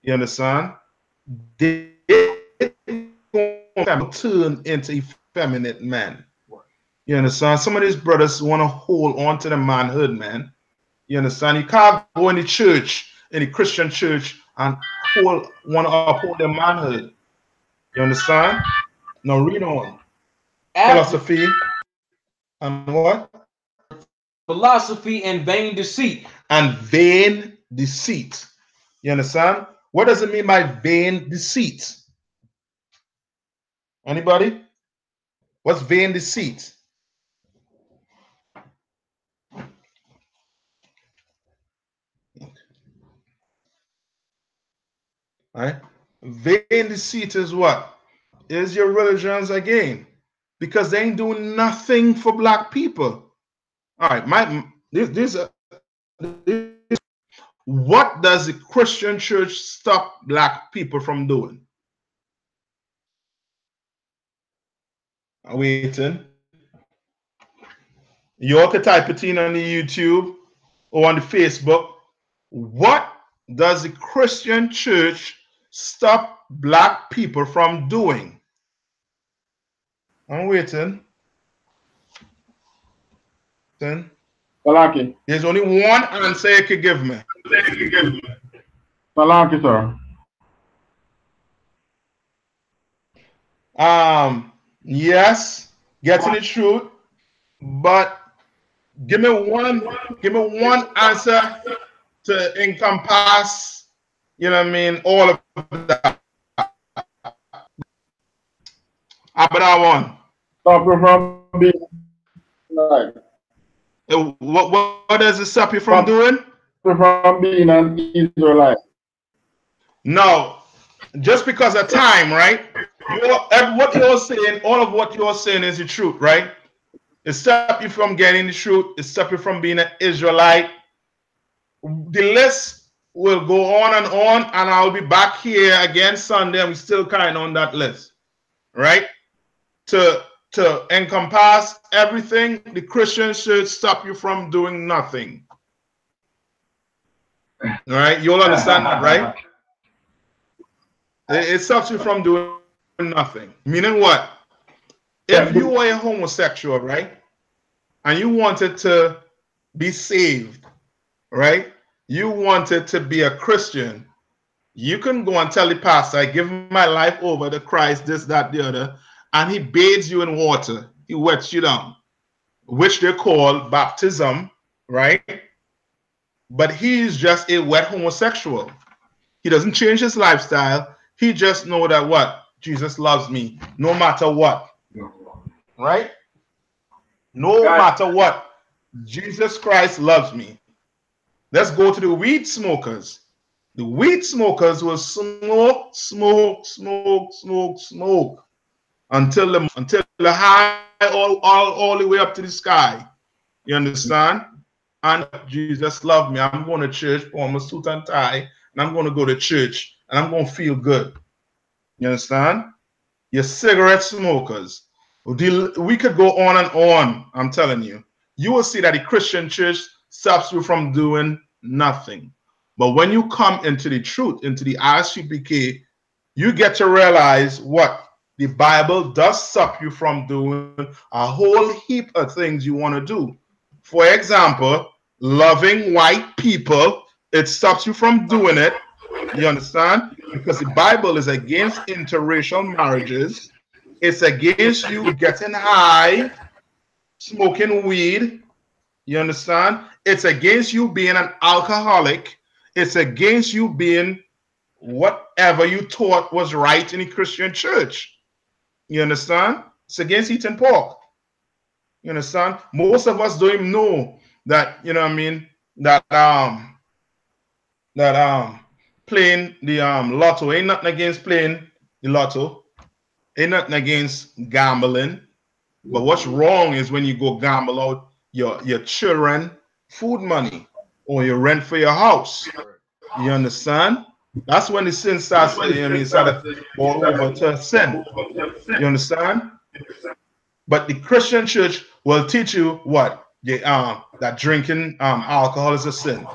Speaker 1: You understand? They turn into effeminate men. You understand? Some of these brothers want to hold on to the manhood, man. You understand? You can't go in the church, in the Christian church, and want to uphold their manhood. You understand? Now read on. Philosophy and what?
Speaker 4: Philosophy and vain deceit.
Speaker 1: And vain deceit. You understand? What does it mean by vain deceit? Anybody? What's vain deceit? Right? Vain deceit is what? Is your religions again? Because they ain't doing nothing for black people. All right, what does the Christian church stop black people from doing? I'm waiting. You all can type it in on the YouTube or on the Facebook. What does the Christian church stop black people from doing? I'm waiting.
Speaker 2: Salaki.
Speaker 1: There's only one answer you could give me.
Speaker 2: Salaki, sir.
Speaker 1: Yes, getting the truth, but give me one answer to encompass, you know what I mean, all of that. How about that one?
Speaker 2: Stop you from being like.
Speaker 1: What does it stop you from doing?
Speaker 2: You from being an Israelite.
Speaker 1: No, just because of time, right? What you're saying, all of what you're saying is the truth, right? It stops you from getting the truth. It stops you from being an Israelite. The list will go on, and I'll be back here again Sunday, and we're still kind of on that list, right? To encompass everything, the Christian should stop you from doing nothing. All right? You'll understand that, right? It stops you from doing nothing. Meaning what? If you were a homosexual, right, and you wanted to be saved, right, you wanted to be a Christian, you can go and tell the pastor, I give my life over to Christ, this, that, the other, and he bathes you in water. He wets you down, which they call baptism, right? But he's just a wet homosexual. He doesn't change his lifestyle. He just know that what? Jesus loves me no matter what. Right? No matter what. Jesus Christ loves me. Let's go to the weed smokers. The weed smokers will smoke until the high all the way up to the sky. You understand? And Jesus loved me. I'm going to church, put on my suit and tie, and I'm going to go to church, and I'm going to feel good. You understand? Your cigarette smokers. We could go on and on, I'm telling you. You will see that the Christian church stops you from doing nothing. But when you come into the truth, into the I.S.U.P.K, you get to realize what the Bible does stop you from doing a whole heap of things you want to do. For example, loving white people, it stops you from doing it. You understand? Because the Bible is against interracial marriages. It's against you getting high, smoking weed. You understand? It's against you being an alcoholic. It's against you being whatever you thought was right in the Christian church. You understand? It's against eating pork. You understand? Most of us don't even know that, you know what I mean, that that playing the lotto. Ain't nothing against playing the lotto. Ain't nothing against gambling. But what's wrong is when you go gamble out your children food money or your rent for your house. You understand? That's when the sin starts. I mean, started all over to sin. You understand? But the Christian church will teach you what? That drinking alcohol is a sin.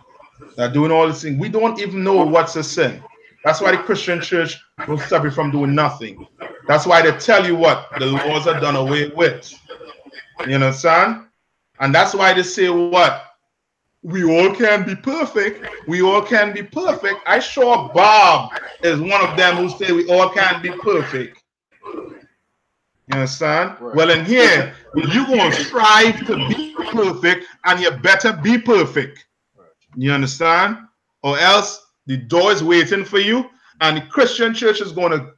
Speaker 1: That doing all these things. We don't even know what's a sin. That's why the Christian church will stop you from doing nothing. That's why they tell you what the laws are done away with. You understand? And that's why they say what? We all can be perfect. We all can be perfect. I sure Bob is one of them who say we all can be perfect. You understand? Right. Well, in here, you're going to strive to be perfect, and you better be perfect. Right. You understand? Or else the door is waiting for you, and the Christian church is going to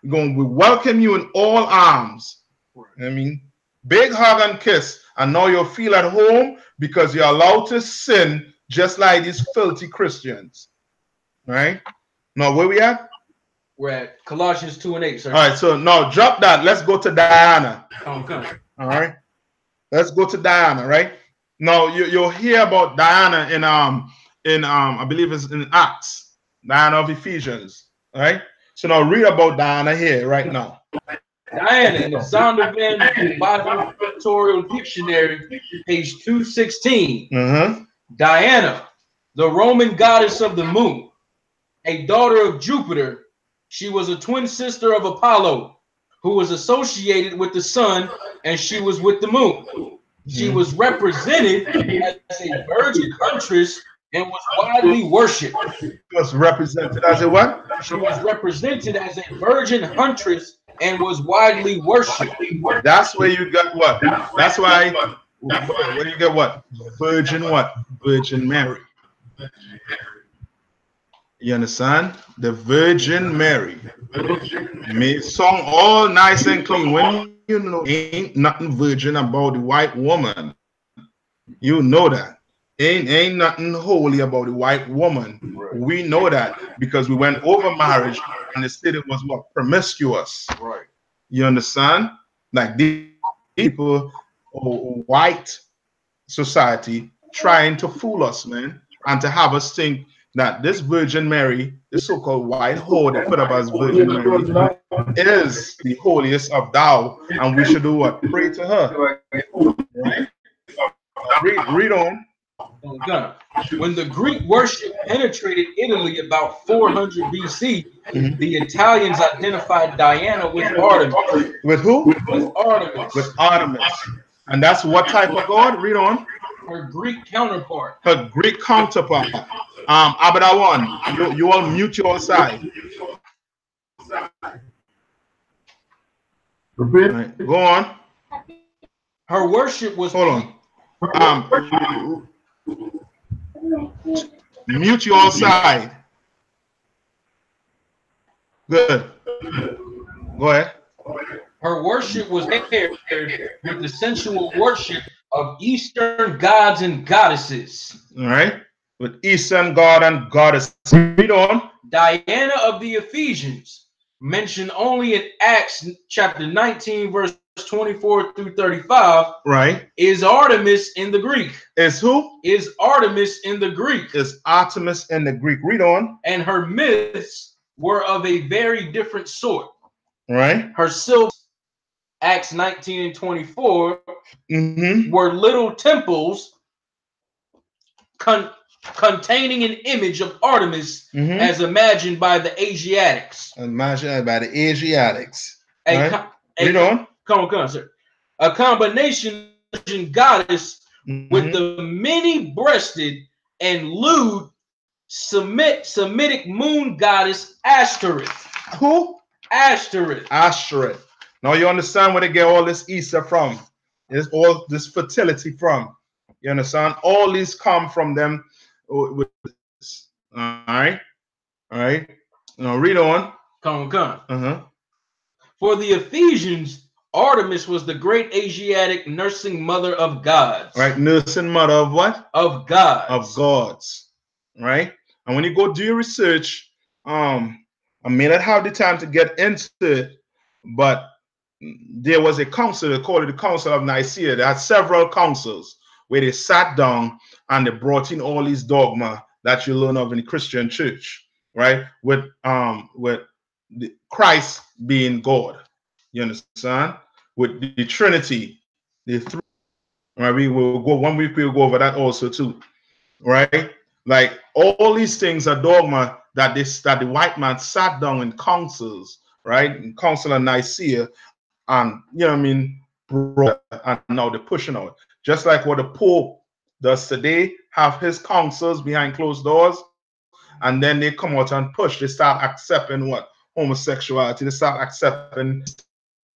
Speaker 1: welcome you in all arms. Right. I mean, big hug and kiss, and now you'll feel at home because you're allowed to sin just like these filthy Christians. Right? Now, where we at?
Speaker 4: We're at Colossians 2:8, sir.
Speaker 1: All right, so now drop that. Let's go to Diana.
Speaker 4: Okay.
Speaker 1: All right. Let's go to Diana, right? Now you'll hear about Diana in I believe it's in Acts, Diana of Ephesians. All right. So now read about Diana here right now.
Speaker 4: Diana in the Zondervan Bible Pictorial Dictionary, page 216. Diana, the Roman goddess of the moon, a daughter of Jupiter. She was a twin sister of Apollo, who was associated with the sun, and she was with the moon. She was represented as a virgin huntress and was widely worshipped.
Speaker 1: Was represented as a what?
Speaker 4: She was represented as a virgin huntress and was widely worshipped.
Speaker 1: That's where you got what? That's why where you get what? Virgin what? Virgin Mary. You understand? The Virgin Mary. May song all nice and clean. When you know ain't nothing virgin about the white woman. You know that. Ain't nothing holy about the white woman. Right. We know that because we went over marriage and they said it was what? Promiscuous. Right. You understand? Like these people, white society, trying to fool us, man, and to have us think that this Virgin Mary, this so-called white whore they put up as Virgin Mary, is the holiest of thou, and we should do what? Pray to her. Right? Read on.
Speaker 4: When the Greek worship penetrated Italy about 400 BC, the Italians identified Diana with Artemis.
Speaker 1: With who?
Speaker 4: With Artemis.
Speaker 1: With Artemis. And that's what type of god? Read on.
Speaker 4: Her Greek counterpart.
Speaker 1: Her Greek counterpart. Abadawan, you all mute your side. Right, go on.
Speaker 4: Her worship was.
Speaker 1: Hold on. Mute your side. Good. Go ahead.
Speaker 4: Her worship was paired with the sensual worship of Eastern gods and goddesses.
Speaker 1: All right. With Eastern god and goddess. Read on.
Speaker 4: Diana of the Ephesians, mentioned only in Acts chapter 19, verse 24 through 35.
Speaker 1: Right.
Speaker 4: Is Artemis in the Greek.
Speaker 1: Is who?
Speaker 4: Is Artemis in the Greek.
Speaker 1: Is Artemis in the Greek. Read on.
Speaker 4: And her myths were of a very different sort.
Speaker 1: Right.
Speaker 4: Her sylphs, Acts 19 and 24, were little temples containing an image of Artemis as imagined by the Asiatics.
Speaker 1: Imagined by the Asiatics.
Speaker 4: Read on. Come on, sir. A combination goddess with the many-breasted and lewd Semitic moon goddess Ashtoreth.
Speaker 1: Who?
Speaker 4: Ashtoreth.
Speaker 1: Ashtoreth. Now you understand where they get all this Easter from. It's all this fertility from. You understand? All these come from them. With this. All right. All right. Now read on.
Speaker 4: Come on. For the Ephesians, Artemis was the great Asiatic nursing mother of gods.
Speaker 1: Right. Nursing mother of what?
Speaker 4: Of gods.
Speaker 1: Of gods. Right. And when you go do your research, I may not have the time to get into it, but there was a council, they called it the Council of Nicaea. They had several councils where they sat down and they brought in all these dogma that you learn of in the Christian church, right? With Christ being God. You understand? With the Trinity, the three. Right? We will go 1 week, we'll go over that also too. Right? Like all these things are dogma that the white man sat down in councils, right? In Council of Nicaea, and you know what I mean, and now they're pushing out. Just like what the Pope does today, have his councils behind closed doors, and then they come out and push. They start accepting what? Homosexuality. They start accepting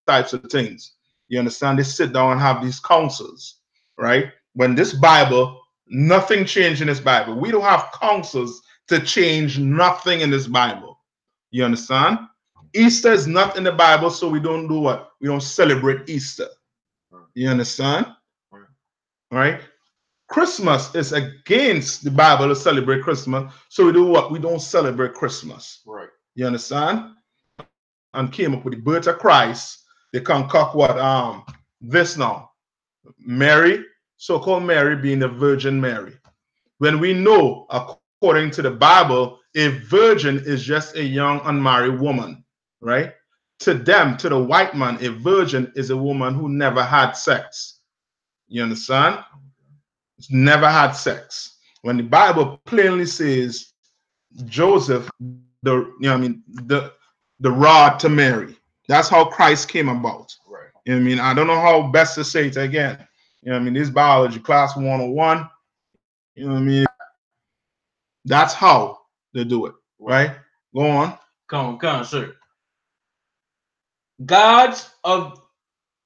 Speaker 1: types of things. You understand? They sit down and have these councils, right? When this Bible, nothing changed in this Bible. We don't have councils to change nothing in this Bible. You understand? Easter is not in the Bible, so we don't do what? We don't celebrate Easter. You understand? Right? Christmas is against the Bible to celebrate Christmas, so we do what? We don't celebrate Christmas.
Speaker 4: Right.
Speaker 1: You understand? And came up with the birth of Christ. They concoct what? This now. Mary, so-called Mary being the Virgin Mary. When we know, according to the Bible, a virgin is just a young unmarried woman, right? To them, to the white man, a virgin is a woman who never had sex. You understand? Never had sex. When the Bible plainly says Joseph, the rod to Mary. That's how Christ came about.
Speaker 4: Right.
Speaker 1: You know what I mean? I don't know how best to say it again. You know what I mean? This biology class 101. You know what I mean? That's how they do it. Right? Go on.
Speaker 4: Come on, sir. Gods of,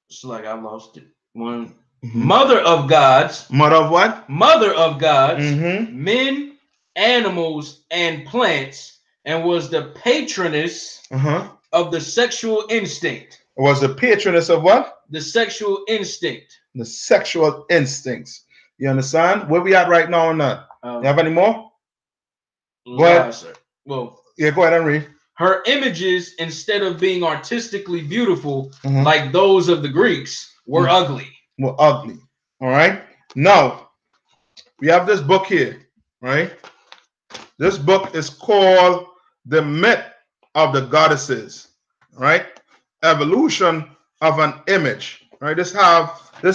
Speaker 4: it's like I lost it. One. Mother of gods.
Speaker 1: Mother of what?
Speaker 4: Mother of gods, men, animals, and plants, and was the patroness of the sexual instinct.
Speaker 1: Was the patroness of what?
Speaker 4: The sexual instinct.
Speaker 1: The sexual instincts. You understand? Where we at right now or not? You have any more? Go ahead.
Speaker 4: Sir. Well,
Speaker 1: yeah, go ahead and read.
Speaker 4: Her images, instead of being artistically beautiful like those of the Greeks, were ugly.
Speaker 1: Were ugly. All right. Now, we have this book here, right? This book is called The Myth of the Goddesses, right? Evolution of an Image, right? This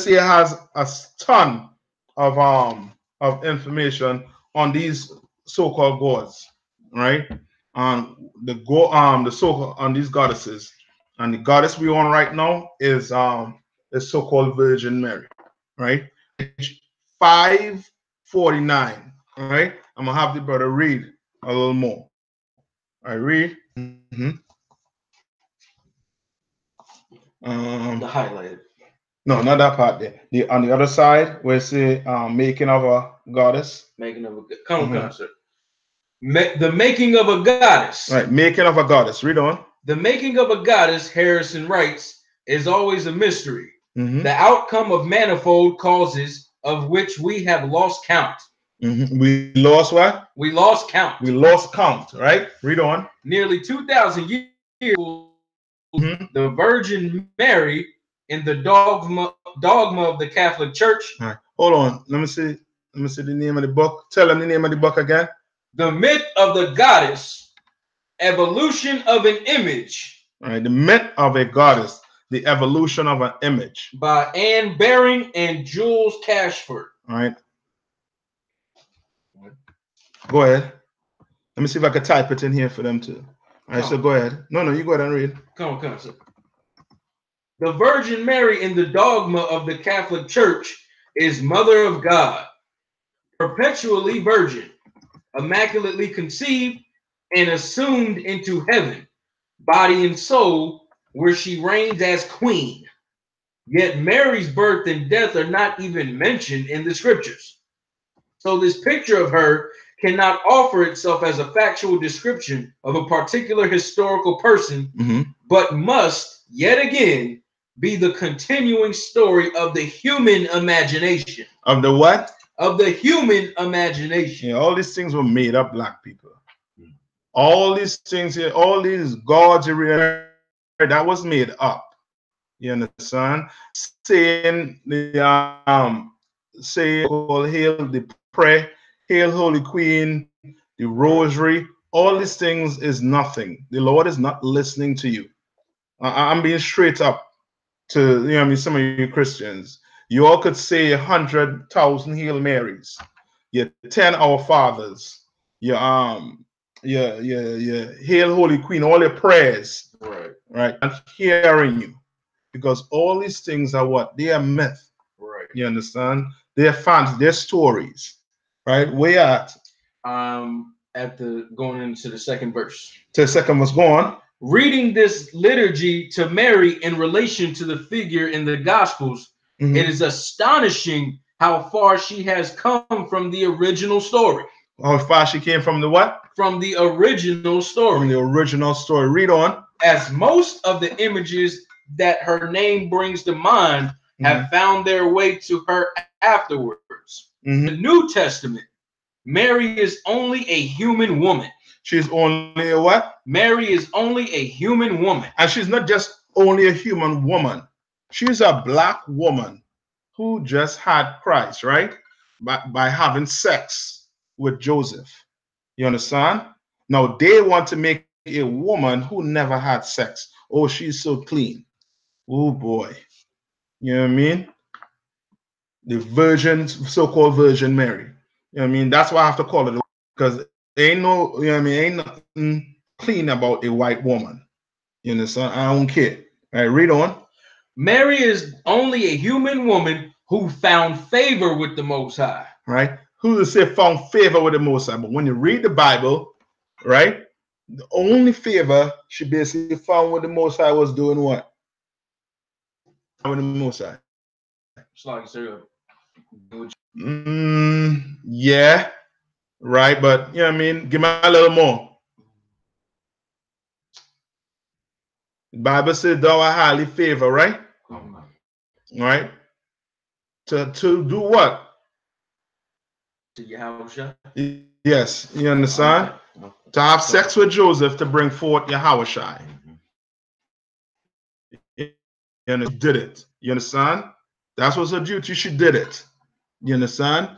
Speaker 1: here has a ton of information on these so-called gods, right? On the so-called on these goddesses, and the goddess we on right now is so-called Virgin Mary, right? 549. All right, I'm gonna have the brother read a little more. I read.
Speaker 4: The highlighted.
Speaker 1: No, not that part there. On the other side, where it's the making of a goddess.
Speaker 4: Making of a sir. The making of a goddess.
Speaker 1: Right, making of a goddess. Read on.
Speaker 4: The making of a goddess, Harrison writes, is always a mystery. The outcome of manifold causes of which we have lost count.
Speaker 1: We lost what?
Speaker 4: We lost count.
Speaker 1: We lost count, right? Read on.
Speaker 4: Nearly 2,000 years, the Virgin Mary in the dogma of the Catholic Church.
Speaker 1: All right. Hold on. Let me see the name of the book. Tell them the name of the book again.
Speaker 4: The Myth of the Goddess, Evolution of an Image.
Speaker 1: All right. The Myth of a Goddess, the Evolution of an Image.
Speaker 4: By Anne Baring and Jules Cashford.
Speaker 1: All right. Go ahead. Let me see if I can type it in here for them too. All right, so go ahead. No, you go ahead and read.
Speaker 4: Come on, sir. The Virgin Mary in the dogma of the Catholic Church is Mother of God, perpetually virgin, immaculately conceived and assumed into heaven, body and soul, where she reigns as queen. Yet Mary's birth and death are not even mentioned in the scriptures. So this picture of her cannot offer itself as a factual description of a particular historical person, but must, yet again, be the continuing story of the human imagination.
Speaker 1: Of the what?
Speaker 4: of the human imagination.
Speaker 1: Yeah, all these things were made up, black people. All these things here, all these gods, that was made up. You understand? Saying say hail the prayer, hail Holy Queen, the rosary, all these things is nothing. The Lord is not listening to you. I'm being straight up to some of you Christians. You all could say 100,000 Hail Marys, your 10 Our Fathers, your Hail Holy Queen, all your prayers, right? I'm hearing you, because all these things are what? They are myth. Right. You understand? They're fantasy, they're stories. Right? Where at?
Speaker 4: Going into the second verse.
Speaker 1: The second verse, go on.
Speaker 4: Reading this liturgy to Mary in relation to the figure in the Gospels, it is astonishing how far she has come from the original story.
Speaker 1: How far she came from the what?
Speaker 4: From the original story.
Speaker 1: From the original story. Read on.
Speaker 4: As most of the images that her name brings to mind have found their way to her afterwards. The New Testament, Mary is only a human woman.
Speaker 1: She's only a what?
Speaker 4: Mary is only a human woman.
Speaker 1: And she's not just only a human woman. She's a black woman who just had Christ, right? By having sex with Joseph. You understand? Now they want to make a woman who never had sex. Oh, she's so clean. Oh boy. You know what I mean? The virgin, so-called Virgin Mary. You know what I mean? That's why I have to call it, because ain't no, you know what I mean, ain't nothing clean about a white woman. You understand? I don't care. All right, read on.
Speaker 4: Mary is only a human woman who found favor with the Most High.
Speaker 1: Right? Who does say found favor with the Most High? But when you read the Bible, right, the only favor she basically found with the Most High was doing what? With the Most High. Yeah, right, but you know what I mean? Give me a little more. The Bible says thou art highly favored, right? Right? To do what? Yes, you understand? To have sex with Joseph to bring forth Yahushua. And she did it. You understand? That was her duty. She did it. You understand?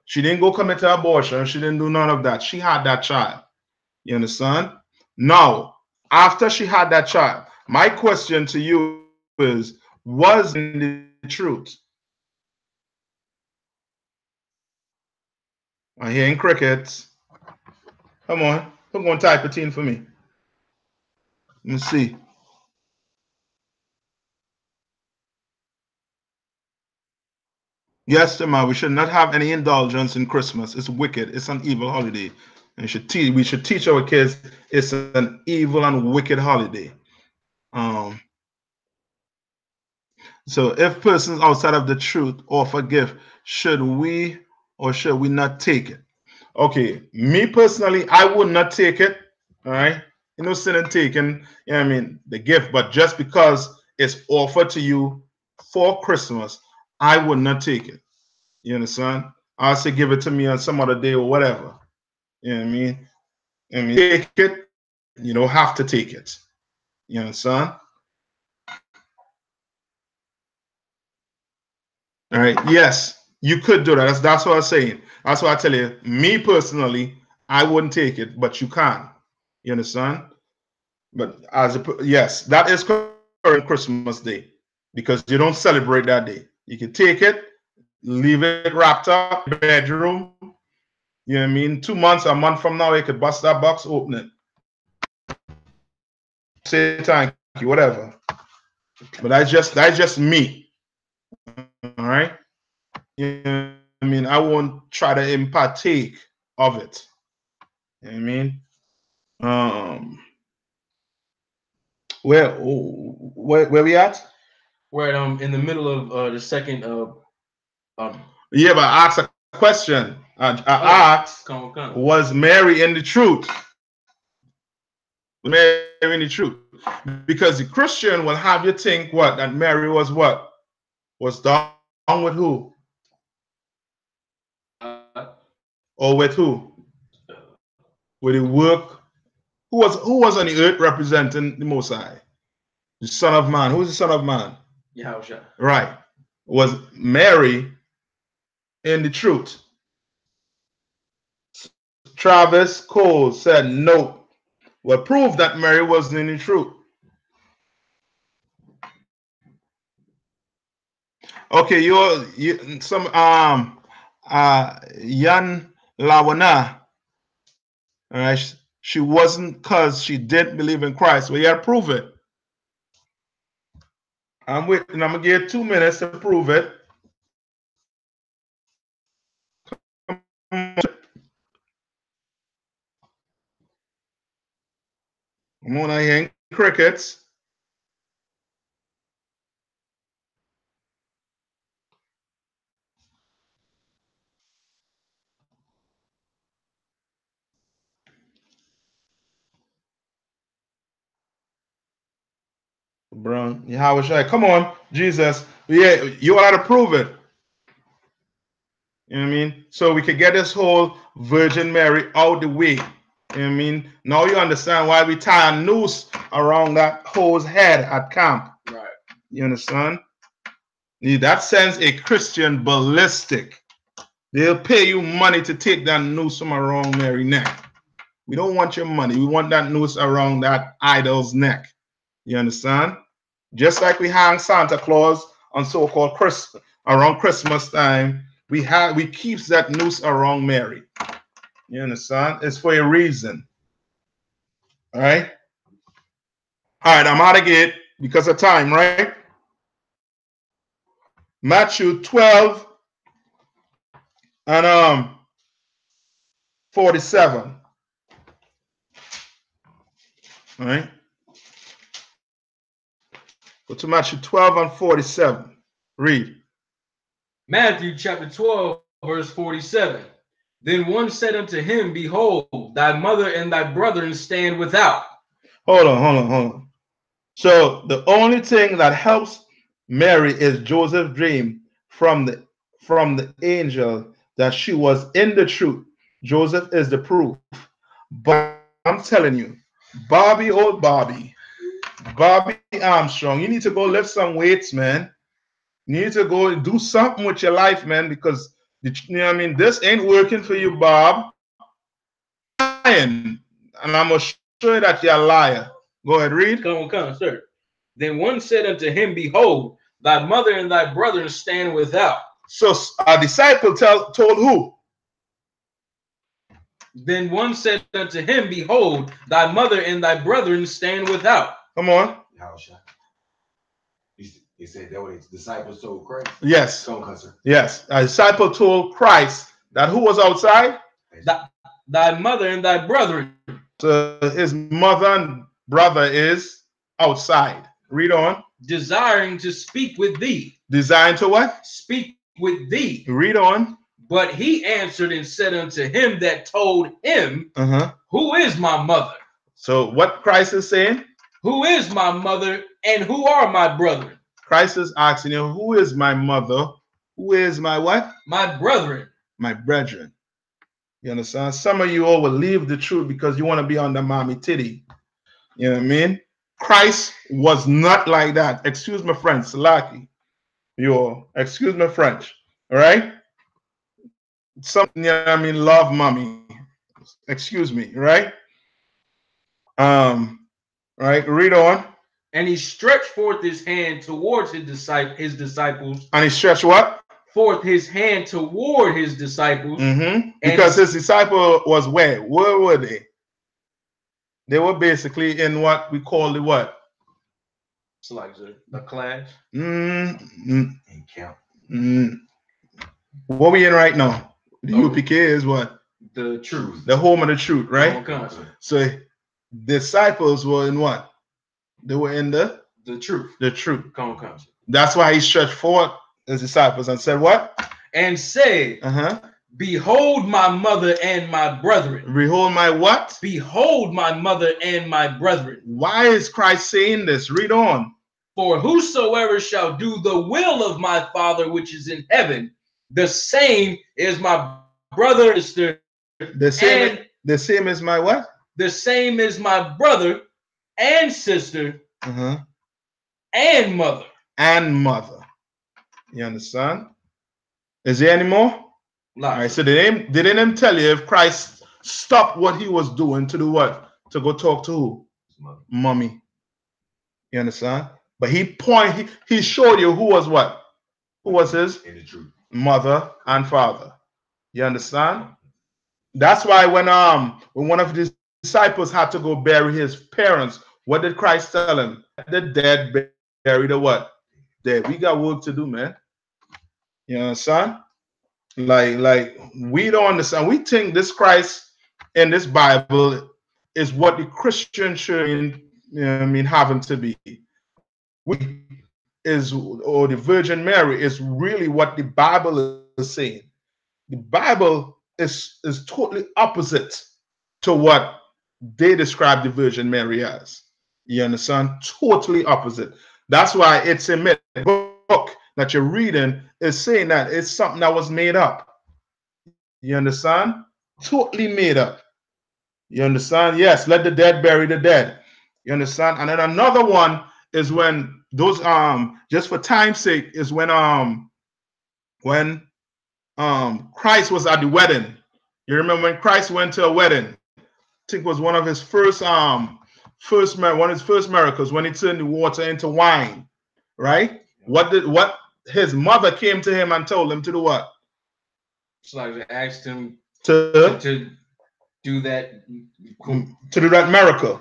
Speaker 1: She didn't go commit an abortion. She didn't do none of that. She had that child. You understand? Now, after she had that child, my question to you is, was in the truth? I'm hearing crickets. Come on. Come on, type it in for me. Let me see. Yes, man, we should not have any indulgence in Christmas. It's wicked. It's an evil holiday. And we should teach our kids it's an evil and wicked holiday. So if persons outside of the truth offer gift, should we or should we not take it? Okay, me personally, I would not take it. All right. You know, sin and taking, you know what I mean, the gift, but just because it's offered to you for Christmas, I would not take it. You understand? I'll say give it to me on some other day or whatever. You know what I mean? Take it, you don't have to take it. You understand? All right. Yes, you could do that. That's what I'm saying. That's why I tell you, me personally, I wouldn't take it, but you can. You understand? But yes, that is current Christmas Day, because you don't celebrate that day. You can take it, leave it wrapped up in your bedroom. You know what I mean? 2 months, a month from now, you could bust that box, open it. Say thank you, whatever. But that's just me. All right. You know what I mean? I won't try to partake of it. You know what I mean? Where we at?
Speaker 4: We're in the middle of the second.
Speaker 1: Yeah, but I asked a question. I asked, was Mary in the truth? Mary in the truth? Because the Christian will have you think what? That Mary was what? Was down with who? Or with who? With the work. Who was on the earth representing the Most High? The Son of Man. Who's the Son of Man?
Speaker 4: Yahushua.
Speaker 1: Right. Was Mary in the truth? Travis Cole said no. Well, prove that Mary wasn't in the truth. Okay, you some Yan Lawana. All right, she wasn't because she didn't believe in Christ. Well, you gotta prove it. I'm waiting. I'm gonna give you 2 minutes to prove it. I'm gonna hear crickets. Bro, Yahushua, come on, Jesus. Yeah, you ought to prove it. You know what I mean? So we could get this whole Virgin Mary out the way. You know what I mean? Now you understand why we tie a noose around that hoe's head at camp.
Speaker 4: Right.
Speaker 1: You understand? That sends a Christian ballistic. They'll pay you money to take that noose from around Mary's neck. We don't want your money. We want that noose around that idol's neck. You understand? Just like we hang Santa Claus on so-called around Christmas time, we keep that noose around Mary. You understand? It's for a reason. All right. All right. I'm out of gate because of time, right? Matthew 12 and 47. All right. Go to Matthew 12 and 47. Read.
Speaker 4: Matthew chapter 12, verse 47. Then one said unto him, Behold, thy mother and thy brethren stand without.
Speaker 1: Hold on. So the only thing that helps Mary is Joseph's dream from the angel that she was in the truth. Joseph is the proof. But I'm telling you, Bobby Armstrong, you need to go lift some weights, man. You need to go do something with your life, man, because you know what I mean, this ain't working for you, Bob. And I'm gonna show you that you're a liar. Go ahead, read.
Speaker 4: Come on, sir. Then one said unto him, Behold, thy mother and thy brethren stand without.
Speaker 1: So a disciple told who?
Speaker 4: Then one said unto him, Behold, thy mother and thy brethren stand without.
Speaker 1: Come on.
Speaker 5: He said that what his disciples told Christ?
Speaker 1: Yes. Yes. A disciple told Christ that who was outside?
Speaker 4: Thy mother and thy brethren.
Speaker 1: So his mother and brother is outside. Read on.
Speaker 4: Desiring to speak with thee.
Speaker 1: Desiring to what?
Speaker 4: Speak with thee.
Speaker 1: Read on.
Speaker 4: But he answered and said unto him that told him, Who is my mother?
Speaker 1: So what Christ is saying?
Speaker 4: Who is my mother and who are my brethren?
Speaker 1: Christ is asking you, who is my mother? Who is my what?
Speaker 4: My brethren.
Speaker 1: My brethren. You understand? Some of you all will leave the truth because you want to be on the mommy titty. You know what I mean? Christ was not like that. Excuse my French, Salaki. Excuse my French. All right? Some, you know what I mean, love mommy. Excuse me, right? Right, read on.
Speaker 4: And he stretched forth his hand towards his disciples.
Speaker 1: And he stretched what?
Speaker 4: Forth his hand toward his disciples.
Speaker 1: Because his disciple was where? Where were they? They were basically in what we call the what?
Speaker 4: It's like the class.
Speaker 5: In camp.
Speaker 1: What we in right now? The U.P.K is what?
Speaker 4: The truth.
Speaker 1: The home of the truth, right? So disciples were in what? They were in the
Speaker 4: truth.
Speaker 1: The truth. That's why he stretched forth his disciples and said what?
Speaker 4: And said, Behold my mother and my brethren.
Speaker 1: Behold my what?
Speaker 4: Behold my mother and my brethren.
Speaker 1: Why is Christ saying this? Read on.
Speaker 4: For whosoever shall do the will of my Father which is in heaven, the same is my brother, sister,
Speaker 1: The same as my what?
Speaker 4: The same as my brother and sister and mother.
Speaker 1: And mother. You understand? Is there any more? All right, so did they tell you if Christ stopped what he was doing to do what? To go talk to who? Mommy. You understand? But he showed you who was what? Who was his mother and father. You understand? That's why when one of the disciples had to go bury his parents, what did Christ tell him? The dead bury the what? Dead. We got work to do, man. You understand? Like we don't understand. We think this Christ in this Bible is what the Christian should having to be. Or the Virgin Mary is really what the Bible is saying. The Bible is totally opposite to what they describe the Virgin Mary as. You understand? Totally opposite. That's why it's a myth. Book that you're reading is saying that it's something that was made up. You understand? Totally made up. You understand? Yes, let the dead bury the dead. You understand? And then another one is when those just for time's sake is when Christ was at the wedding. You remember when Christ went to a wedding? I think it was one of his first miracles when he turned the water into wine, right? What his mother came to him and told him to do what?
Speaker 4: It's like they asked him to do that
Speaker 1: miracle.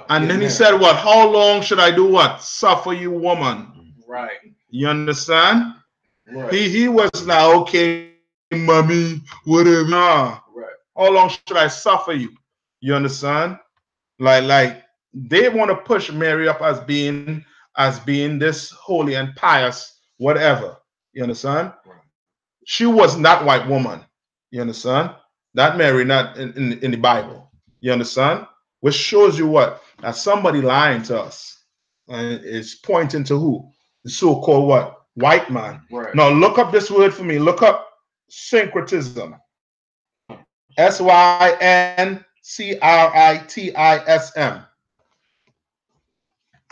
Speaker 1: And then he said, what? How long should I do what? Suffer you, woman.
Speaker 4: Right.
Speaker 1: You understand?
Speaker 4: Right.
Speaker 1: He was like, okay, mommy, whatever. Nah.
Speaker 4: Right.
Speaker 1: How long should I suffer you? You understand? Like they want to push Mary up as being this holy and pious, whatever. You understand? Right. She wasn't that white woman. You understand? That Mary, not in the Bible. You understand? Which shows you what? That somebody lying to us. And is pointing to who? The so-called what? White man.
Speaker 4: Right.
Speaker 1: Now look up this word for me. Look up syncretism. SYNCRITISM.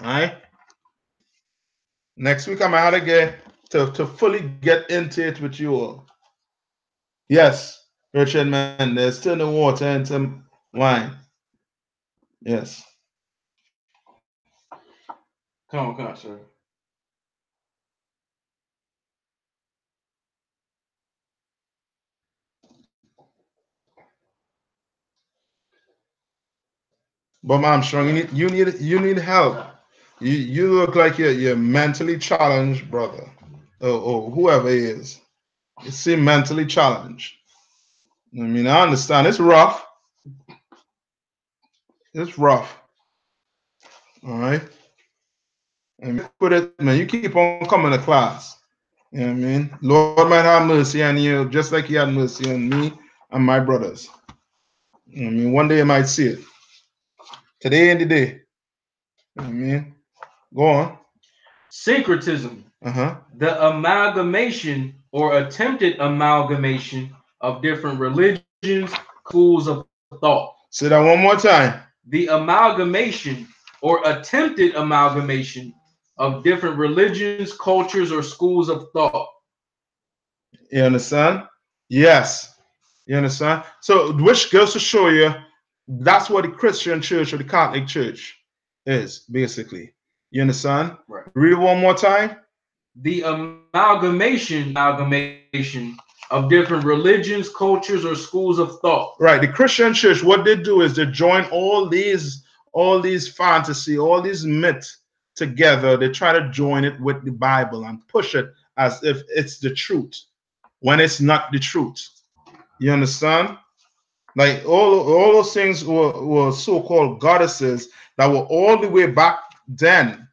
Speaker 1: All right. Next week I might have to get to fully get into it with you all. Yes, Richard man, there's still the water and some wine. Yes.
Speaker 4: Come on, sir.
Speaker 1: But Armstrong, you need help. You look like you're mentally challenged, brother. Or whoever he is. You seem mentally challenged. I mean, I understand. It's rough. It's rough. All right. And put it, man, you keep on coming to class. You know what I mean? Lord might have mercy on you, just like he had mercy on me and my brothers. You know what I mean? One day you might see it. Today ain't the day. You know what I mean? Go on.
Speaker 4: Syncretism. The amalgamation or attempted amalgamation of different religions, schools of thought.
Speaker 1: Say that one more time.
Speaker 4: The amalgamation or attempted amalgamation of different religions, cultures, or schools of thought.
Speaker 1: You understand? Yes. You understand? So, which goes to show you that's what the Christian church or the Catholic church is, basically. You understand?
Speaker 4: Right.
Speaker 1: Read it one more time.
Speaker 4: The amalgamation of different religions, cultures, or schools of thought.
Speaker 1: Right. The Christian church, what they do is they join all these fantasy, all these myths together. They try to join it with the Bible and push it as if it's the truth, when it's not the truth. You understand? Like all those things were so-called goddesses that were all the way back then.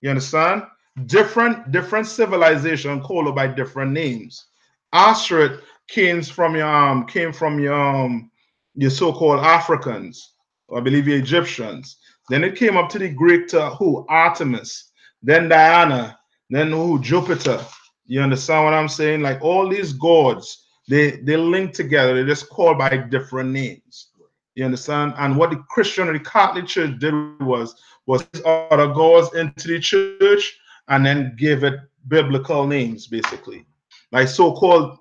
Speaker 1: You understand? Different civilization called by different names. Ashtoreth came from your so-called Africans, or I believe the Egyptians. Then it came up to the Greek to who? Artemis. Then Diana. Then who? Jupiter. You understand what I'm saying? Like all these gods, They link together. They're just called by different names. You understand? And what the Christian or the Catholic Church did was other gods into the church and then give it biblical names, basically, like so-called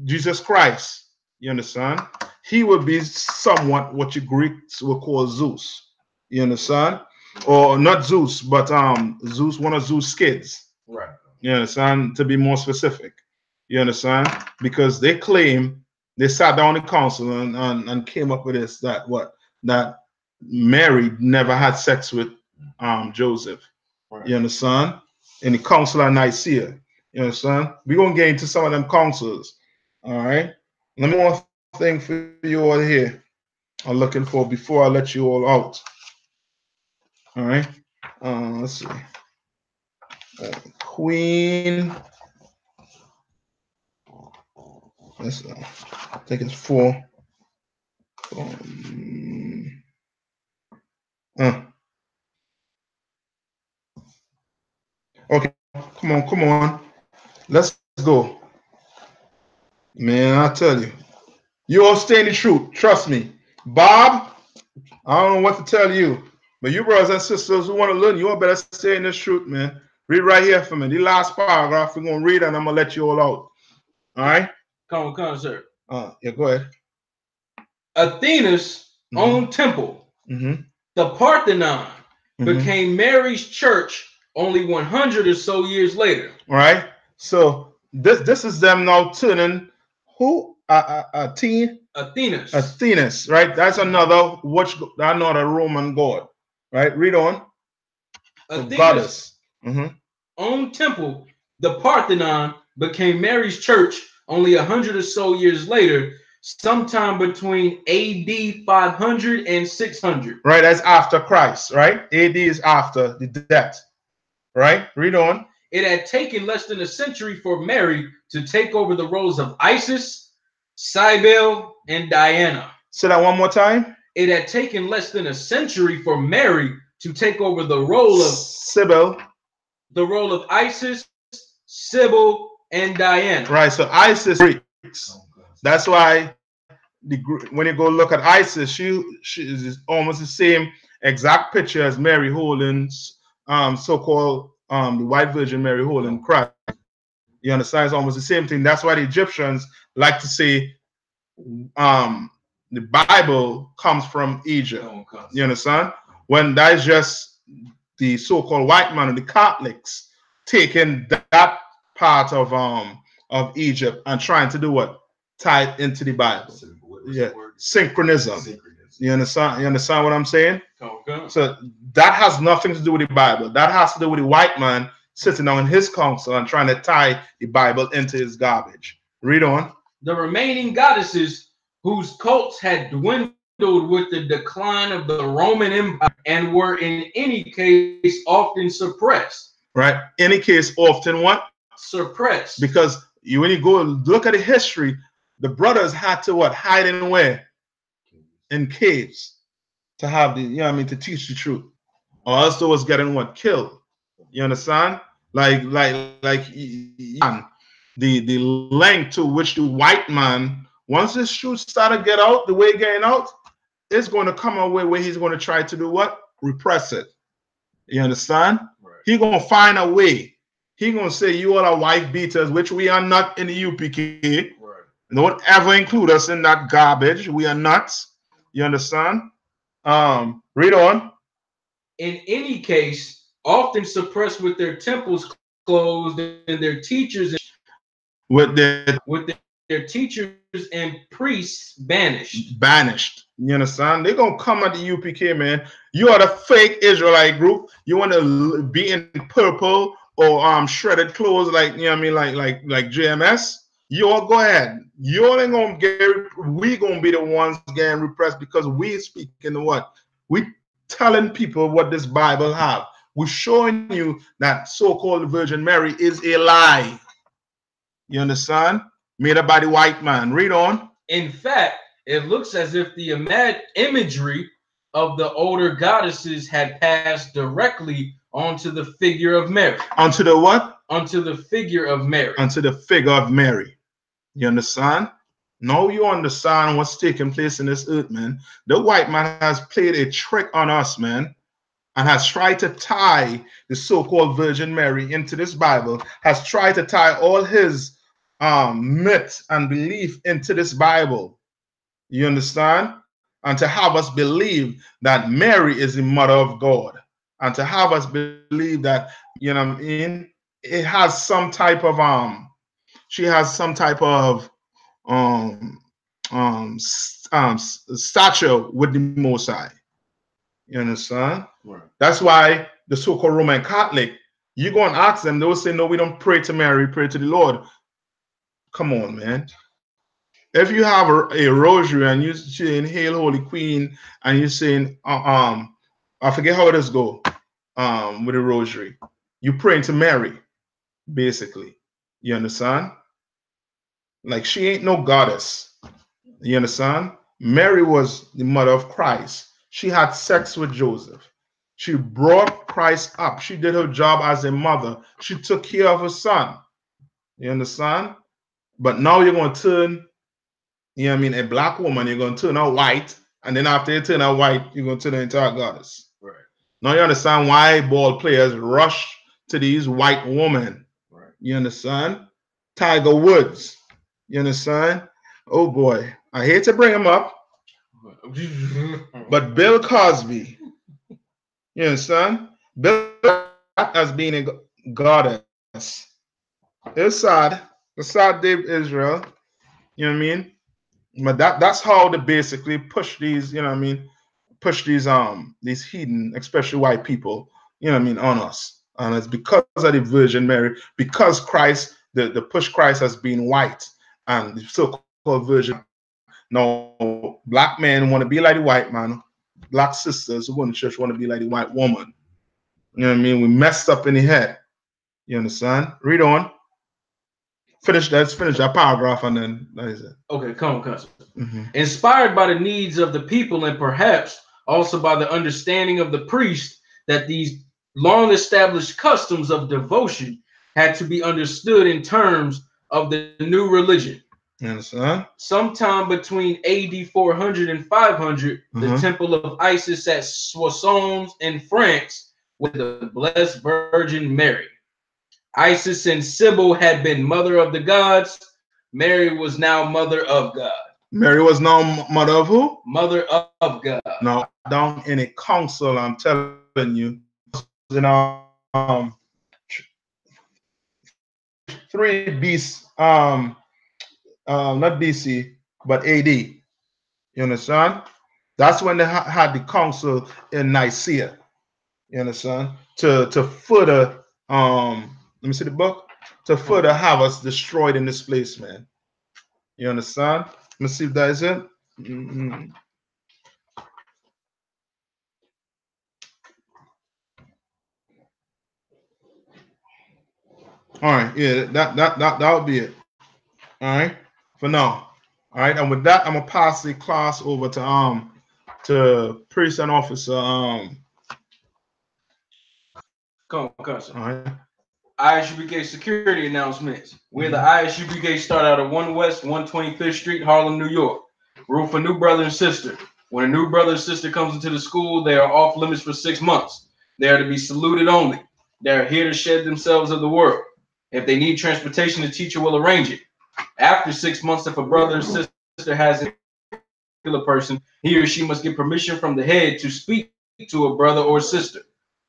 Speaker 1: Jesus Christ. You understand? He would be somewhat what you Greeks would call Zeus. You understand? Or not Zeus, but Zeus, one of Zeus' kids.
Speaker 4: Right.
Speaker 1: You understand? To be more specific. You understand? Because they claim they sat down in council and came up with this, that Mary never had sex with Joseph. Right. You understand? In the council of Nicaea. You understand? We're gonna get into some of them councils. All right. Let me one thing for you all here. I'm looking for before I let you all out. All right. Let's see. Queen. I think it's 4. Okay, come on. Let's go. Man, I tell you. You all stay in the truth. Trust me. Bob, I don't know what to tell you. But you brothers and sisters who want to learn, you all better stay in this truth, man. Read right here for me. The last paragraph, we're going to read and I'm going to let you all out. All right?
Speaker 4: Come on, sir.
Speaker 1: Yeah, go ahead.
Speaker 4: Athena's own temple, the Parthenon, became Mary's church only 100 or so years later.
Speaker 1: All right? So this is them now turning who? Athena's, right? That's another Roman god, right? Read on.
Speaker 4: Athena's
Speaker 1: goddess.
Speaker 4: Own temple, the Parthenon, became Mary's church only 100 or so years later, sometime between AD 500 and 600.
Speaker 1: Right, that's after Christ, right? AD is after the death, right? Read on.
Speaker 4: It had taken less than a century for Mary to take over the roles of Isis, Cybele, and Diana.
Speaker 1: Say that one more time.
Speaker 4: It had taken less than a century for Mary to take over the role of
Speaker 1: Cybele,
Speaker 4: the role of Isis, Cybele, and Diana.
Speaker 1: Right, so Isis Greeks. That's why when you go look at Isis, she is almost the same exact picture as Mary holding so-called the White Virgin Mary holding Christ. You understand? It's almost the same thing. That's why the Egyptians like to say the Bible comes from Egypt. You understand? When that's just the so-called white man and the Catholics taking that part of Egypt and trying to do what? Tie it into the Bible. Yeah, synchronism. You understand? You understand what I'm saying?
Speaker 4: Okay.
Speaker 1: So that has nothing to do with the Bible. That has to do with the white man sitting on his council and trying to tie the Bible into his garbage. Read on.
Speaker 4: The remaining goddesses whose cults had dwindled with the decline of the Roman Empire and were in any case often suppressed.
Speaker 1: Right. Any case often what?
Speaker 4: Suppressed.
Speaker 1: Because when you go look at the history, the brothers had to what? Hide in where? In caves to have the, you know what I mean, to teach the truth. Or else they was getting what? Killed. You understand? Like the length to which the white man, once this truth started to get out, the way it's getting out, it's going to come a way where he's going to try to do what? Repress it. You understand? Right. He's going to find a way. He's going to say, you all are wife beaters, which we are not in the UPK. Right. Don't ever include us in that garbage. We are not. You understand? Read on.
Speaker 4: In any case, often suppressed with their temples closed and their teachers
Speaker 1: with their
Speaker 4: teachers and priests banished.
Speaker 1: Banished. You understand? They're gonna come at the UPK, man. You are the fake Israelite group. You want to be in purple or shredded clothes, like, you know what I mean, like JMS. You all go ahead. You all ain't gonna get. We gonna be the ones getting repressed because we speaking what? We telling people what this Bible have. We're showing you that so-called Virgin Mary is a lie. You understand? Made up by the white man. Read on.
Speaker 4: In fact, it looks as if the imagery of the older goddesses had passed directly onto the figure of Mary.
Speaker 1: Onto the what?
Speaker 4: unto the figure of Mary.
Speaker 1: Unto the figure of Mary. You understand? Now you understand what's taking place in this earth, man. The white man has played a trick on us, man, and has tried to tie the so-called Virgin Mary into this Bible, has tried to tie all his myths and belief into this Bible. You understand? And to have us believe that Mary is the mother of God. And to have us believe that, you know what I mean, it has some type of she has some type of stature with the Most High. You understand?
Speaker 4: Right.
Speaker 1: That's why the so-called Roman Catholic, you go and ask them, they'll say, no, we don't pray to Mary, we pray to the Lord. Come on, man. If you have a rosary and you saying Hail Holy Queen and you're saying I forget how it does go with a rosary, you praying to Mary, basically. You understand? Like, she ain't no goddess. You understand? Mary was the mother of Christ. She had sex with Joseph. She brought Christ up. She did her job as a mother. She took care of her son. You understand? But now you're going to turn, you know what I mean, a black woman, you're going to turn her white. And then after you turn her white, you're going to turn her into a goddess.
Speaker 4: Right.
Speaker 1: Now you understand why ball players rush to these white women.
Speaker 4: Right.
Speaker 1: You understand? Tiger Woods. You understand? Oh boy. I hate to bring him up. But Bill Cosby. You understand? Bill as being a goddess. It's sad. It's sad, Dave Israel. You know what I mean? But that's how they basically push these, you know what I mean, push these heathen, especially white people, you know what I mean, on us. And it's because of the Virgin Mary, because Christ, the push Christ has been white, and the so-called Virgin. Now, black men want to be like the white man. Black sisters who go to church want to be like the white woman. You know what I mean? We messed up in the head. You understand? Read on. Finish that paragraph and then that is it.
Speaker 4: Okay, come on. Inspired by the needs of the people and perhaps also by the understanding of the priest that these long established customs of devotion had to be understood in terms of the new religion.
Speaker 1: You understand?
Speaker 4: Sometime between AD 400 and 500, the temple of Isis at Soissons in France with the Blessed Virgin Mary. Isis and Sybil had been mother of the gods. Mary was now mother of God.
Speaker 1: Mary was now mother of who?
Speaker 4: Mother of God.
Speaker 1: Now, down in a council, I'm telling you, in 3 BC, not BC, but AD. You understand? That's when they had the council in Nicaea. You understand? To further, let me see the book. To further have us destroyed in this place, man. You understand? Let me see if that is it. All right, yeah, that'll be it. All right, for now. All right, and with that, I'm gonna pass the class over to priest and officer.
Speaker 4: Come on.
Speaker 1: All right.
Speaker 4: I.S.U.P.K security announcements. We're the I.S.U.P.K start out at 1 West 125th Street, Harlem, New York. Rule for new brother and sister. When a new brother and sister comes into the school, they are off limits for 6 months. They are to be saluted only. They are here to shed themselves of the world. If they need transportation, the teacher will arrange it. After 6 months, if a brother or sister has a particular person, he or she must get permission from the head to speak to a brother or sister.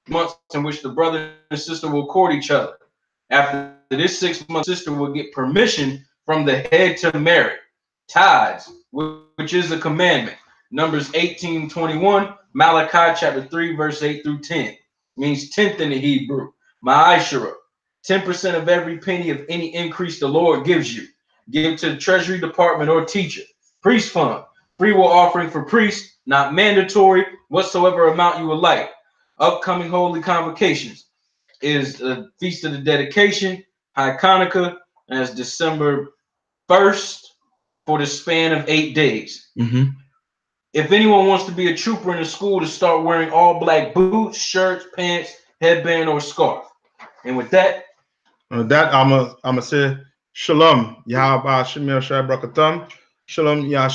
Speaker 4: Months in which the brother and sister will court each other. After this 6 months, sister will get permission from the head to marry. Tithes, which is a commandment. Numbers 18:21, Malachi chapter 3, verse 8 through 10. Means tenth in the Hebrew. Ma'ashara, 10% of every penny of any increase the Lord gives you. Give to the treasury department or teacher. Priest fund, free will offering for priests, not mandatory, whatsoever amount you would like. Upcoming holy convocations is the Feast of the Dedication, High Hanukkah, and that's December 1st for the span of 8 days. If anyone wants to be a trooper in the school, to start wearing all black boots, shirts, pants, headband, or scarf. And with that,
Speaker 1: That I'ma say Shalom. Yahaba Shemir Shai Brakatam. Shalom Yahweh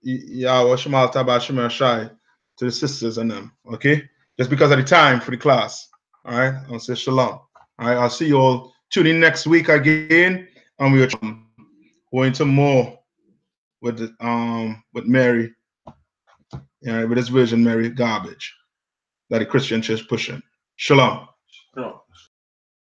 Speaker 1: Shemal Taba Shemir Shai to the sisters and them. Okay? Just because of the time for the class. All right, I'll say Shalom. All right, I'll see you all. Tune in next week again, and we're going into more with Mary, with this Virgin Mary garbage that the Christian church pushing. Shalom.
Speaker 4: Shalom.